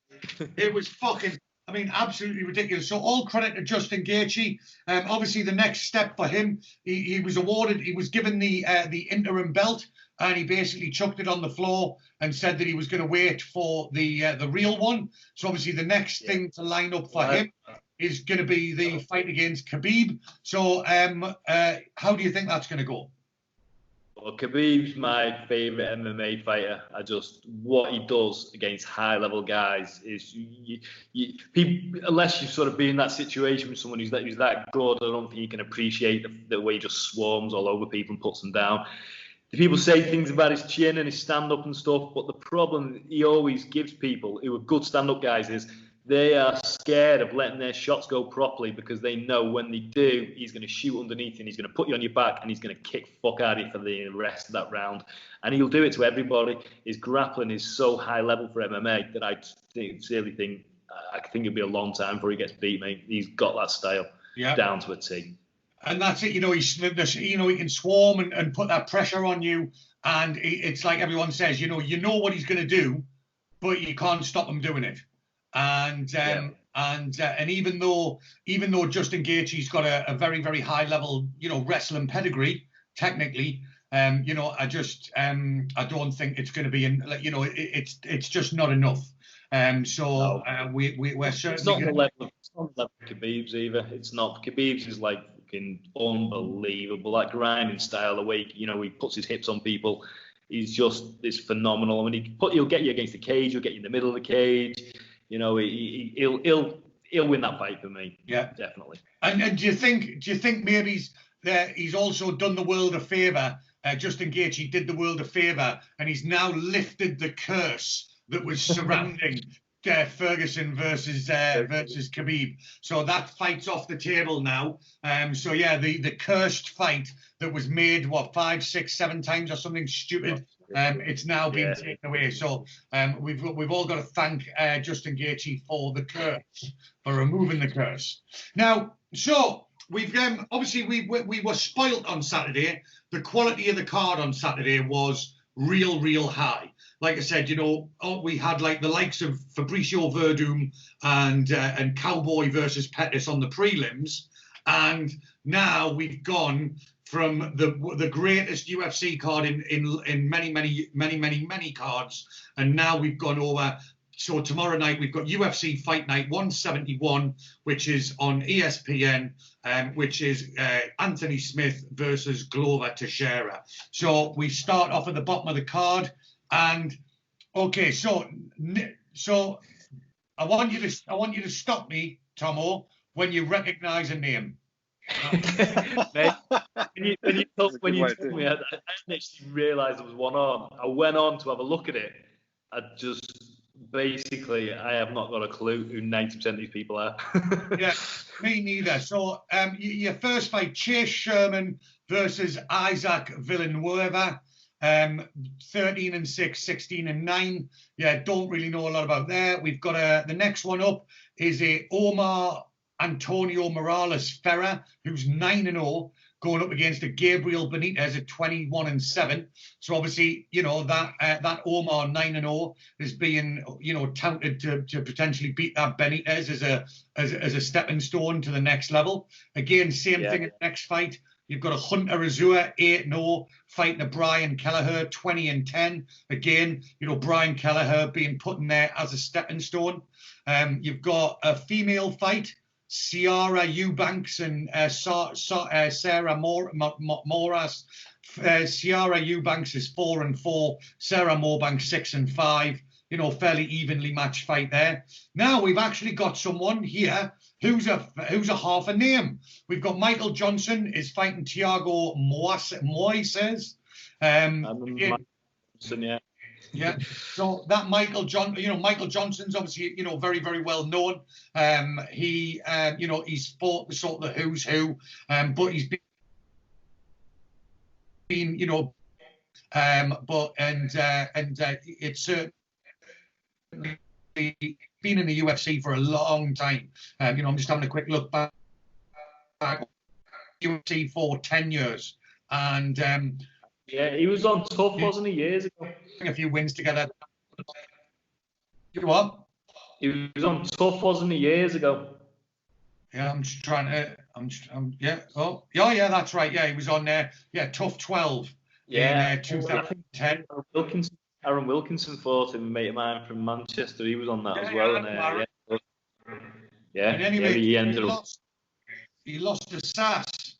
It was fucking, I mean, absolutely ridiculous. So all credit to Justin Gaethje. Obviously, the next step for him, he was awarded, he was given the interim belt, and he basically chucked it on the floor and said that he was going to wait for the real one. So obviously, the next thing to line up for him is going to be the fight against Khabib. So how do you think that's going to go? Well, Khabib's my favourite MMA fighter. What he does against high-level guys is, people, unless you've sort of been in that situation with someone who's that good, I don't think you can appreciate the way he just swarms all over people and puts them down. The people say things about his chin and his stand-up and stuff, but the problem he always gives people who are good stand-up guys is they are scared of letting their shots go properly because they know when they do, he's going to shoot underneath and he's going to put you on your back and he's going to kick fuck out of you for the rest of that round. And he'll do it to everybody. His grappling is so high level for MMA that I think it'll be a long time before he gets beat, mate. He's got that style down to a T. And that's it, he can swarm and put that pressure on you. And it's like everyone says, you know what he's going to do, but you can't stop him doing it. And even though Justin Gaethje's got a very, very high level, wrestling pedigree, technically, I don't think it's going to be it's just not enough. We're certainly it's not the level of Khabib's either. It's not. Khabib's is like fucking unbelievable. That grinding style, the way he puts his hips on people, it's phenomenal. I mean, he'll get you against the cage, he'll get you in the middle of the cage. He'll win that fight for me. Yeah, definitely. And do you think maybe he's also done the world a favour? Justin Gaethje did the world a favour, and he's now lifted the curse that was surrounding Ferguson versus Khabib. So that fight's off the table now. The cursed fight that was made 5, 6, 7 times or something stupid. It's now been taken away. So we've all got to thank Justin Gaethje for the curse, for removing the curse. Now, so we've obviously we were spoilt on Saturday. The quality of the card on Saturday was real high. Like I said, we had like the likes of Fabricio Verdum and Cowboy versus Pettis on the prelims, and now we've gone from the greatest UFC card in many cards, and now we've gone over. So tomorrow night we've got UFC Fight Night 171, which is on ESPN, which is Anthony Smith versus Glover Teixeira. So we start off at the bottom of the card, and okay, so I want you to stop me, Tommo, when you recognise a name. Mate, when you told me, I didn't actually realise there was one on. I went on to have a look at it. I have not got a clue who 90% of these people are. Yeah, me neither. So your first fight, Chase Sherman versus Isaac Villanueva. 13-6, 16-9. Yeah, don't really know a lot about there. We've got the next one up is a Omar Antonio Morales Ferrer, who's 9-0, going up against a Gabriel Benitez at 21-7. So obviously, that Omar 9-0 is being, touted to potentially beat that Benitez as a stepping stone to the next level. Again, same thing in the next fight. You've got a Hunter Azua 8-0 fighting a Brian Kelleher 20-10. Again, Brian Kelleher being put in there as a stepping stone. You've got a female fight. Ciara Eubanks and Sarah Moras. Ciara Eubanks is 4-4. Sarah Morbank 6-5. Fairly evenly matched fight there. Now we've actually got someone here who's a half a name. We've got Michael Johnson is fighting Thiago Moises. Yeah. So that Michael Johnson's obviously, very, very well known. He's fought the sort of the who's who, but he's been, it's certainly been in the UFC for a long time. I'm just having a quick look back. UFC for 10 years. And he was on Tough, wasn't he, years ago? A few wins together. You what? He was on Tough, wasn't he, years ago? Yeah, I'm just trying to. Yeah. Oh, yeah. That's right. Yeah, he was on there. Tough 12 in 2010. Aaron Wilkinson fought him, a mate of mine from Manchester. He was on that as well. And anyway, he ended up. He lost to Sass.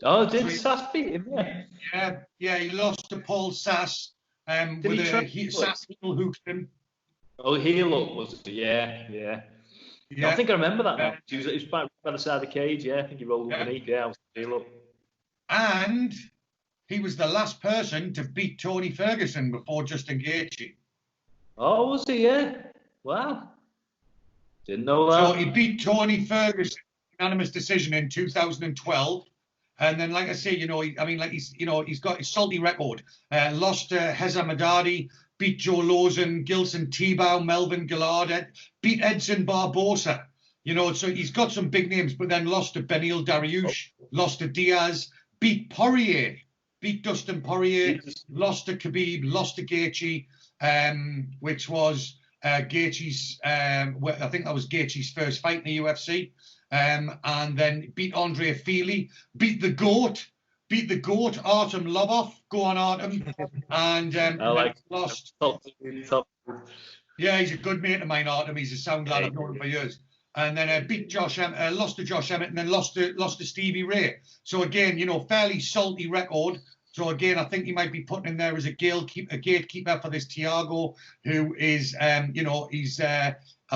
Oh, did Sass beat him? Yeah. He lost to Paul Sass. Sass heel hooked him. Oh, heel hook was it? Yeah. I think I remember that now. He was back by the side of the cage. Yeah, I think he rolled underneath. Yeah, I was heel hook. And he was the last person to beat Tony Ferguson before Justin Gaethje. Oh, was he? Yeah. Wow. Didn't know that. So he beat Tony Ferguson unanimous decision in 2012. And then, like I say, he's got his salty record. Lost to Heza Madadi, beat Joe Lawson, Gilson Tebow, Melvin Gillard, beat Edson Barbosa. So he's got some big names, but then lost to Beneil Dariush, lost to Diaz, beat Poirier, beat Dustin Poirier, lost to Khabib, lost to Gaethje, which was Gaethje's, I think that was Gaethje's first fight in the UFC. And then beat Andre Fili, beat the GOAT, Artem Lobov, go on Artem, and lost. Yeah, he's a good mate of mine, Artem. He's a sound lad. I've known him for years. And then beat lost to Josh Emmett, and then lost to Stevie Ray. So again, fairly salty record. So again, I think he might be putting in there as a gatekeeper for this Thiago, who is, I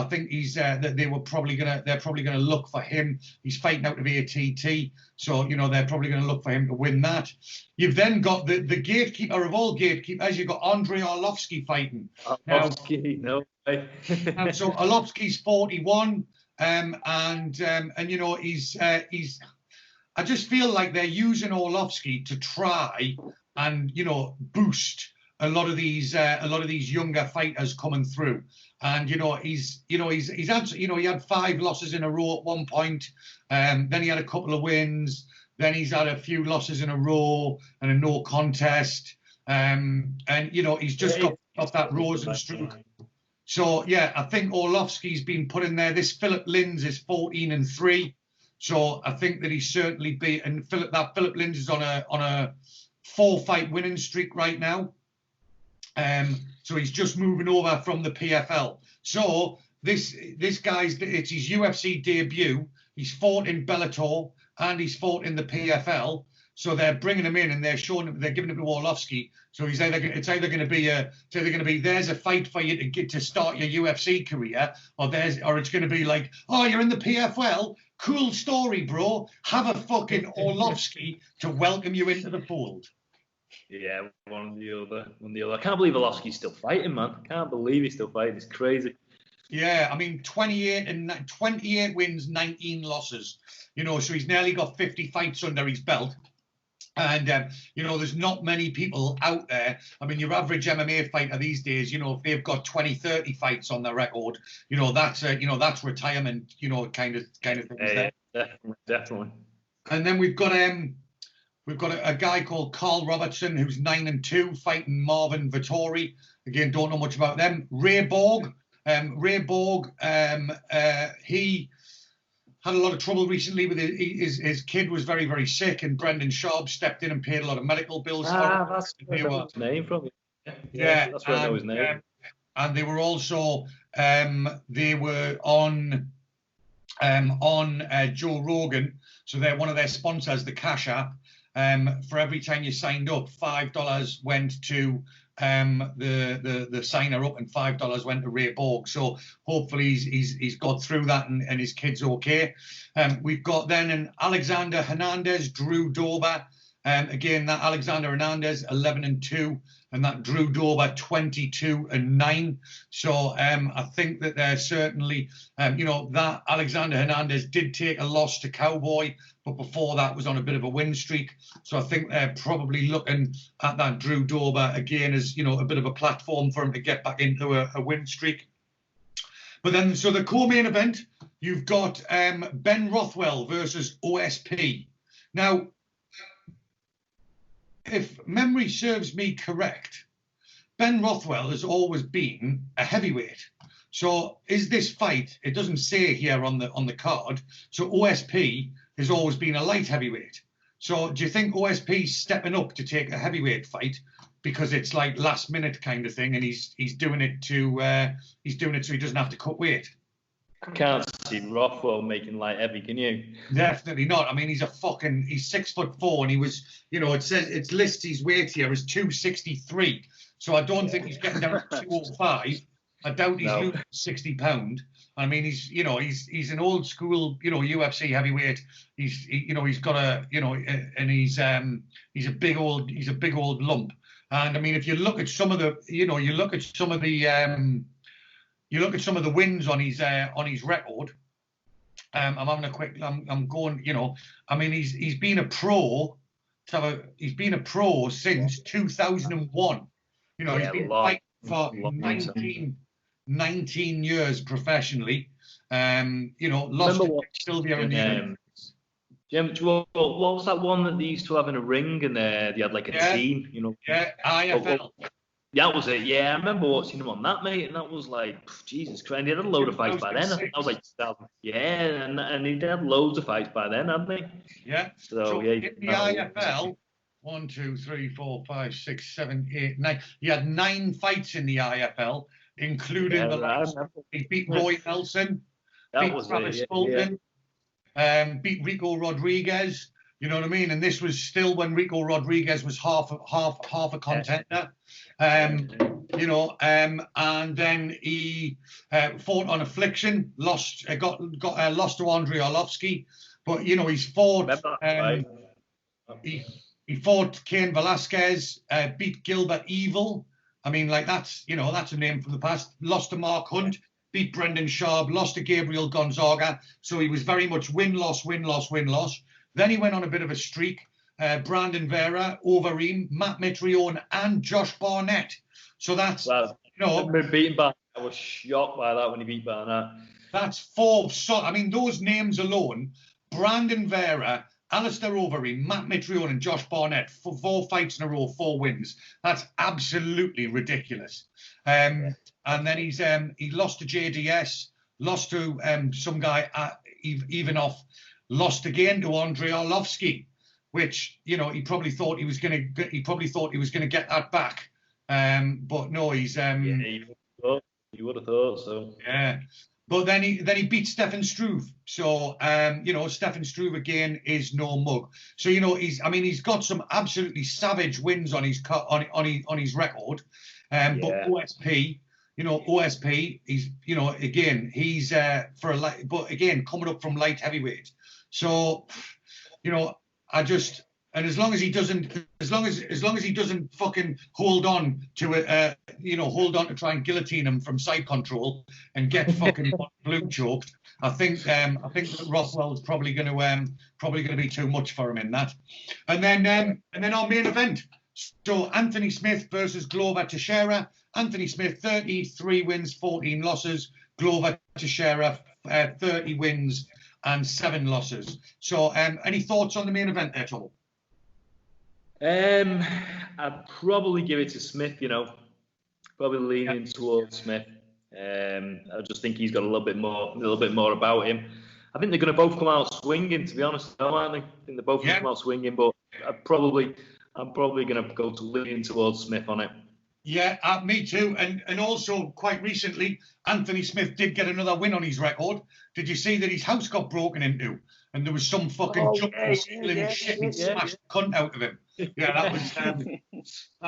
think they're probably gonna look for him. He's fighting out of ATT, so they're probably gonna look for him to win that. You've then got the gatekeeper of all gatekeepers. You've got Andrei Arlovsky fighting. Arlovsky, no way. And so Arlovsky's 41, and he's. I just feel like they're using Arlovsky to try and boost a lot of these younger fighters coming through. And he's had 5 losses in a row at one point. Then he had a couple of wins. Then he's had a few losses in a row and a no contest. And he's just got off that Rosenstruck. So yeah, I think Arlovsky's been put in there. This Philip Lins is 14-3. So I think that he's certainly beat, and Philip Lins is on a 4-fight winning streak right now. So he's just moving over from the PFL. So this guy's, it's his UFC debut. He's fought in Bellator and he's fought in the PFL. So they're bringing him in and they're giving him to Arlovsky. So it's either going to be there's a fight for you to get to start your UFC career, or it's going to be like, oh, you're in the PFL. Cool story, bro. Have a fucking Arlovsky to welcome you into the fold. Yeah, one or the other. I can't believe Arlovsky's still fighting, man. I can't believe he's still fighting. It's crazy. Yeah, I mean, 28 wins, 19 losses. So he's nearly got 50 fights under his belt. And, there's not many people out there. I mean, your average MMA fighter these days, if they've got 20, 30 fights on their record, that's retirement, kind of things there. Definitely. And then we've got a guy called Carl Robertson, who's 9-2, fighting Marvin Vittori. Again, don't know much about them. Ray Borg, he had a lot of trouble recently with his kid was very, very sick, and Brendan Schaub stepped in and paid a lot of medical bills. That's where I know his name from. Yeah, that's where I know his name. And they were also on Joe Rogan, so they're one of their sponsors, the Cash App. For every time you signed up, $5 went to the signer up, and $5 went to Ray Borg. So hopefully he's got through that and his kid's okay. We've got then an Alexander Hernandez, Drew Dober. Again, that Alexander Hernandez 11-2, and that Drew Dober 22-9. So I think that they're certainly, that Alexander Hernandez did take a loss to Cowboy, but before that was on a bit of a win streak. So I think they're probably looking at that Drew Dober again as, a bit of a platform for him to get back into a win streak. But then, so the co-main event, you've got Ben Rothwell versus OSP. Now, if memory serves me correct, Ben Rothwell has always been a heavyweight. So is this fight? It doesn't say here on the card. So OSP has always been a light heavyweight. So do you think OSP's stepping up to take a heavyweight fight because it's like last minute kind of thing, and he's doing it so he doesn't have to cut weight? I can't see Rothwell making light heavy, can you? Definitely not. I mean, he's 6'4", and he was, it says it lists his weight here as 263. So I don't think he's getting down to 205. I doubt he's losing 60 pound. I mean, he's an old school, UFC heavyweight. He's got and he's a big old lump. And I mean, if you look at some of the, you look at some of the wins on his record. I'm having a quick. I'm going. I mean, he's been a pro. He's been a pro since 2001. He's been fighting for 19 years professionally. Lost to Sylvia in the Jim, what was that one that they used to have in a ring, and they had like a team, Yeah, IFL. That was it. Yeah, I remember watching him on that, mate, and that was like, Jesus Christ, he had a load of fights by then. I think that was like 2000. Yeah, and he had loads of fights by then, hadn't he? Yeah. So yeah, in the IFL, 1, 2, 3, 4, 5, 6, 7, 8, 9. He had 9 fights in the IFL, including the last. He beat Roy Nelson, beat Travis Fulton, beat Rico Rodriguez. You know what I mean? And this was still when Rico Rodriguez was half a contender. And then he fought on Affliction, lost to Andrei Arlovsky. But he's fought. He fought Cain Velasquez, beat Gilbert Evil. I mean, like that's a name from the past. Lost to Mark Hunt, beat Brendan Sharp, lost to Gabriel Gonzaga. So he was very much win-loss. Then he went on a bit of a streak. Brandon Vera, Overeem, Matt Mitrione, and Josh Barnett. So that's, beaten Barnett. I was shocked by that when he beat Barnett. That's 4. So, I mean, those names alone, Brandon Vera, Alistair Overeem, Matt Mitrione, and Josh Barnett, 4 fights in a row, 4 wins. That's absolutely ridiculous. And then he lost to JDS, lost to some guy, Ivanov, lost again to Andrei Arlovsky, which he probably thought he was going to get that back, but no, he's you would have thought so. Yeah, but then he beat Stefan Struve, so Stefan Struve again is no mug. So he's got some absolutely savage wins on his record, but OSP. OSP, he's for a light, but again coming up from light heavyweight. So, as long as he doesn't fucking hold on to try and guillotine him from side control and get fucking blue choked. I think that Rothwell's probably going to be too much for him in that. And then our main event. So Anthony Smith versus Glover Teixeira. Anthony Smith 33 wins, 14 losses. Glover Teixeira 30 wins and 7 losses. So, any thoughts on the main event there, Tom? I'd probably give it to Smith. Probably leaning towards Smith. I just think he's got a little bit more about him. I think they're going to both come out swinging. To be honest, I think they're both going to come out swinging. But I'm probably going to go to leaning towards Smith on it. Yeah, me too. And also, quite recently, Anthony Smith did get another win on his record. Did you see that his house got broken into? And there was some fucking junkie stealing shit and smashed the cunt out of him. Yeah, that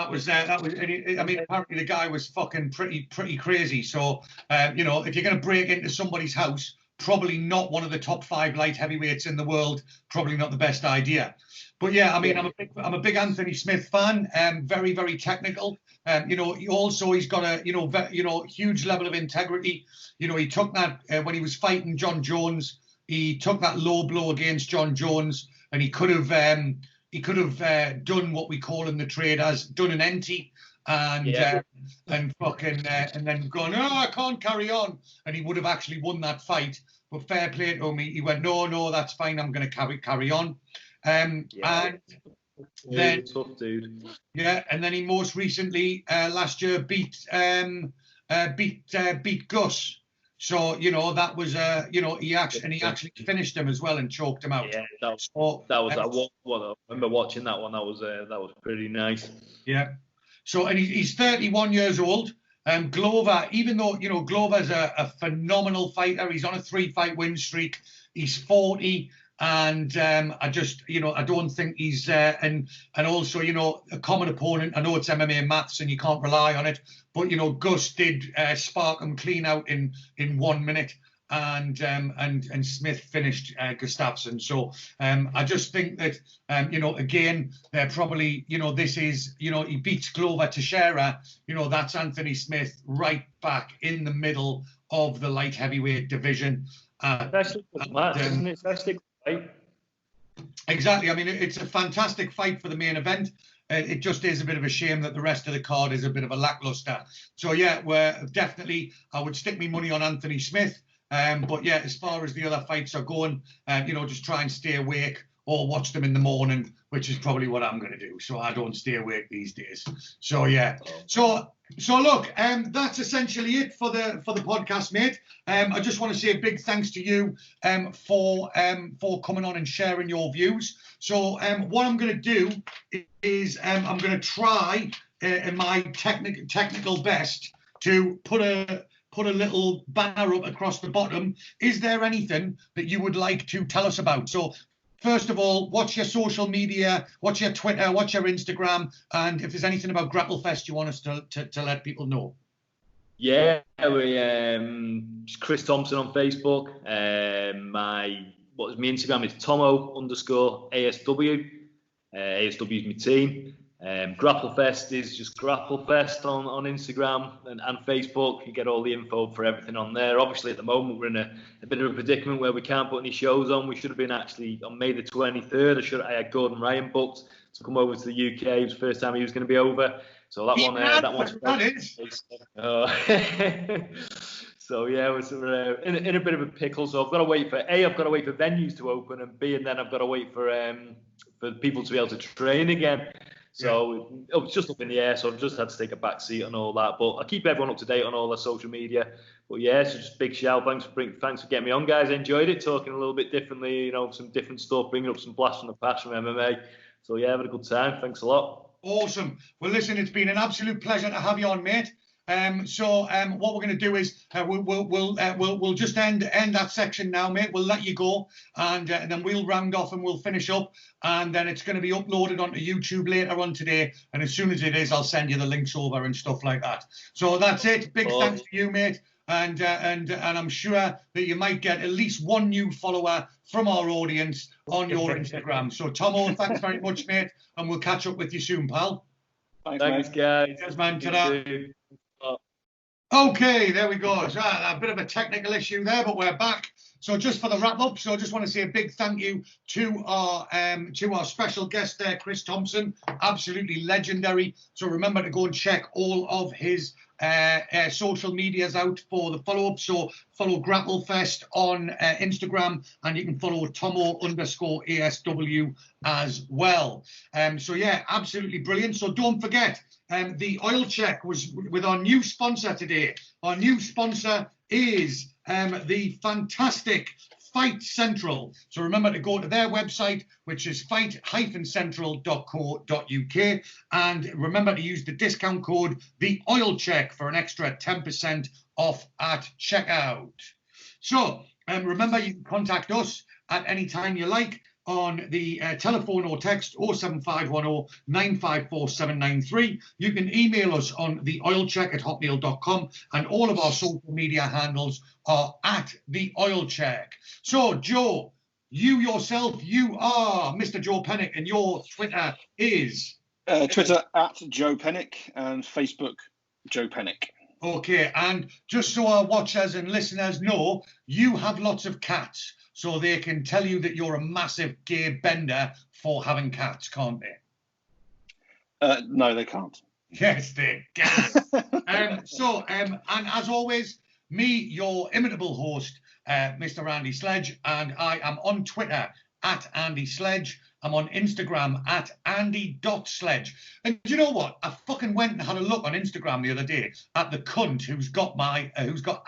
was. I mean, apparently the guy was fucking pretty crazy. So, if you're going to break into somebody's house, probably not one of the top 5 light heavyweights in the world. Probably not the best idea. But yeah, I mean, I'm a big Anthony Smith fan. Very, very technical. He's got a huge level of integrity. He took that when he was fighting John Jones. He took that low blow against John Jones, and he could have done what we call in the trade as done an empty and then gone, I can't carry on, and he would have actually won that fight. But fair play to him, he went, no, that's fine. I'm going to carry on. And Then, tough dude. Yeah, and then he most recently last year beat Gus. So that was he actually finished him as well and choked him out. Yeah, that was that one. I remember watching that one. That was pretty nice. Yeah. So and he's 31 years old. Glover, even though Glover's a phenomenal fighter, he's on a 3-fight win streak. He's 40. And I don't think he's and also a common opponent. I know it's MMA maths and you can't rely on it, but Gus did spark him clean out in 1 minute, and Smith finished Gustafsson. So I just think that again they're probably this is he beats Glover Teixeira. That's Anthony Smith right back in the middle of the light heavyweight division. Especially isn't it? Especially. Exactly. I mean, it's a fantastic fight for the main event. It just is a bit of a shame that the rest of the card is a bit of a lackluster. So yeah, I would stick my money on Anthony Smith. But yeah, as far as the other fights are going, just try and stay awake or watch them in the morning, which is probably what I'm going to do. So I don't stay awake these days. So yeah. So look, that's essentially it for the podcast, mate. I just want to say a big thanks to you for coming on and sharing your views. So what I'm going to do is I'm going to try in my technical best to put a little banner up across the bottom. Is there anything that you would like to tell us about? So first of all, what's your social media? What's your Twitter? What's your Instagram? And if there's anything about Grapplefest you want us to let people know. Yeah, Chris Thompson on Facebook. My Instagram is Tommo_ASW. ASW is my team. Grapplefest is just Grapplefest on Instagram and Facebook. You get all the info for everything on there. Obviously, at the moment, we're in a bit of a predicament where we can't put any shows on. We should have been actually on May the 23rd. I had Gordon Ryan booked to come over to the UK. It was the first time he was going to be over. So that So yeah, we're in a bit of a pickle. So I've got to wait for venues to open, and B, and then I've got to wait for people to be able to train again. So it's just up in the air. So I've just had to take a back seat and all that. But I keep everyone up to date on all their social media. But yeah, so just big shout. Thanks for getting me on, guys. I enjoyed it, talking a little bit differently. Some different stuff, bringing up some blasts from the past from MMA. So yeah, having a good time. Thanks a lot. Awesome. Well, listen, it's been an absolute pleasure to have you on, mate. So what we're going to do is we'll just end that section now, mate. We'll let you go, and then we'll round off and we'll finish up, and then it's going to be uploaded onto YouTube later on today. And as soon as it is, I'll send you the links over and stuff like that. So that's it. Big thanks to you, mate. And I'm sure that you might get at least one new follower from our audience on your Instagram. So Tommo, thanks very much, mate, and we'll catch up with you soon, pal. Thanks guys. Cheers, man. Ta-da. Okay, there we go. So, a bit of a technical issue there, but we're back. So just for the wrap up, so I just want to say a big thank you to our special guest there, Chris Thompson. Absolutely legendary. So remember to go and check all of his social medias out for the follow-up. So follow Grapplefest on Instagram, and you can follow Tommo_ASW as well. So yeah, absolutely brilliant. So don't forget, the oil check was with our new sponsor today. Our new sponsor is the fantastic Fight Central. So remember to go to their website, which is fight-central.co.uk, and remember to use the discount code TheOilCheck for an extra 10% off at checkout. So remember, you can contact us at any time you like on the telephone or text 07510 954 793. You can email us on theoilcheck@hotmail.com, and all of our social media handles are at theoilcheck. So, Joe, you yourself, you are Mr. Joe Pennick, and your Twitter is? Twitter at Joe Pennick and Facebook Joe Pennick. Okay, and just so our watchers and listeners know, you have lots of cats, so they can tell you that you're a massive gay bender for having cats, can't they? No, they can't. Yes, they can. And as always, me, your imitable host, Mr. Randy Sledge, and I am on Twitter at Andy Sledge. I'm on Instagram at Andy.Sledge. And you know what? I fucking went and had a look on Instagram the other day at the cunt who's got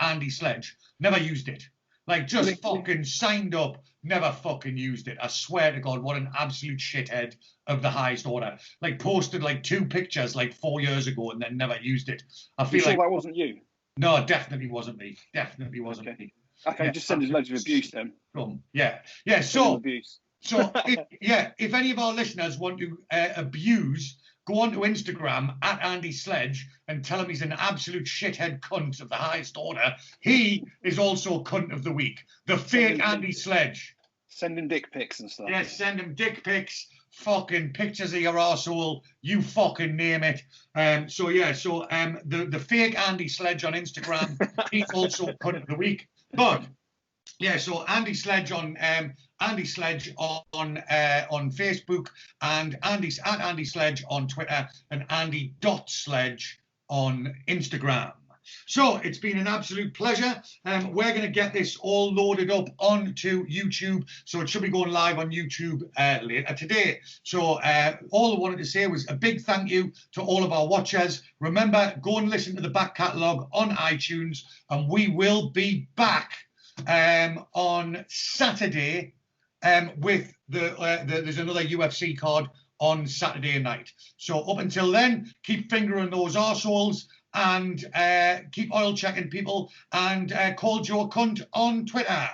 Andy Sledge. Never used it. Like, just fucking signed up, never fucking used it. I swear to God, what an absolute shithead of the highest order. Like, posted like 2 pictures like 4 years ago and then never used it. I feel like that wasn't you? No, it definitely wasn't me. Definitely wasn't me. Okay, just send us loads of abuse then. Yeah. So, abuse. if any of our listeners want to abuse, go on to Instagram at Andy Sledge and tell him he's an absolute shithead cunt of the highest order. He is also cunt of the week. The fake Andy Sledge. Send him dick pics and stuff. Yes, send him dick pics, fucking pictures of your arsehole, you fucking name it. The fake Andy Sledge on Instagram, he's also cunt of the week. But yeah, so Andy Sledge on Facebook, and Andy Sledge on Twitter, and Andy.Sledge on Instagram. So it's been an absolute pleasure. We're going to get this all loaded up onto YouTube, so it should be going live on YouTube later today. So all I wanted to say was a big thank you to all of our watchers. Remember, go and listen to the back catalogue on iTunes, and we will be back on Saturday with there's another UFC card on Saturday night. So up until then, keep fingering those arseholes and keep oil checking people, and call Joe a cunt on Twitter.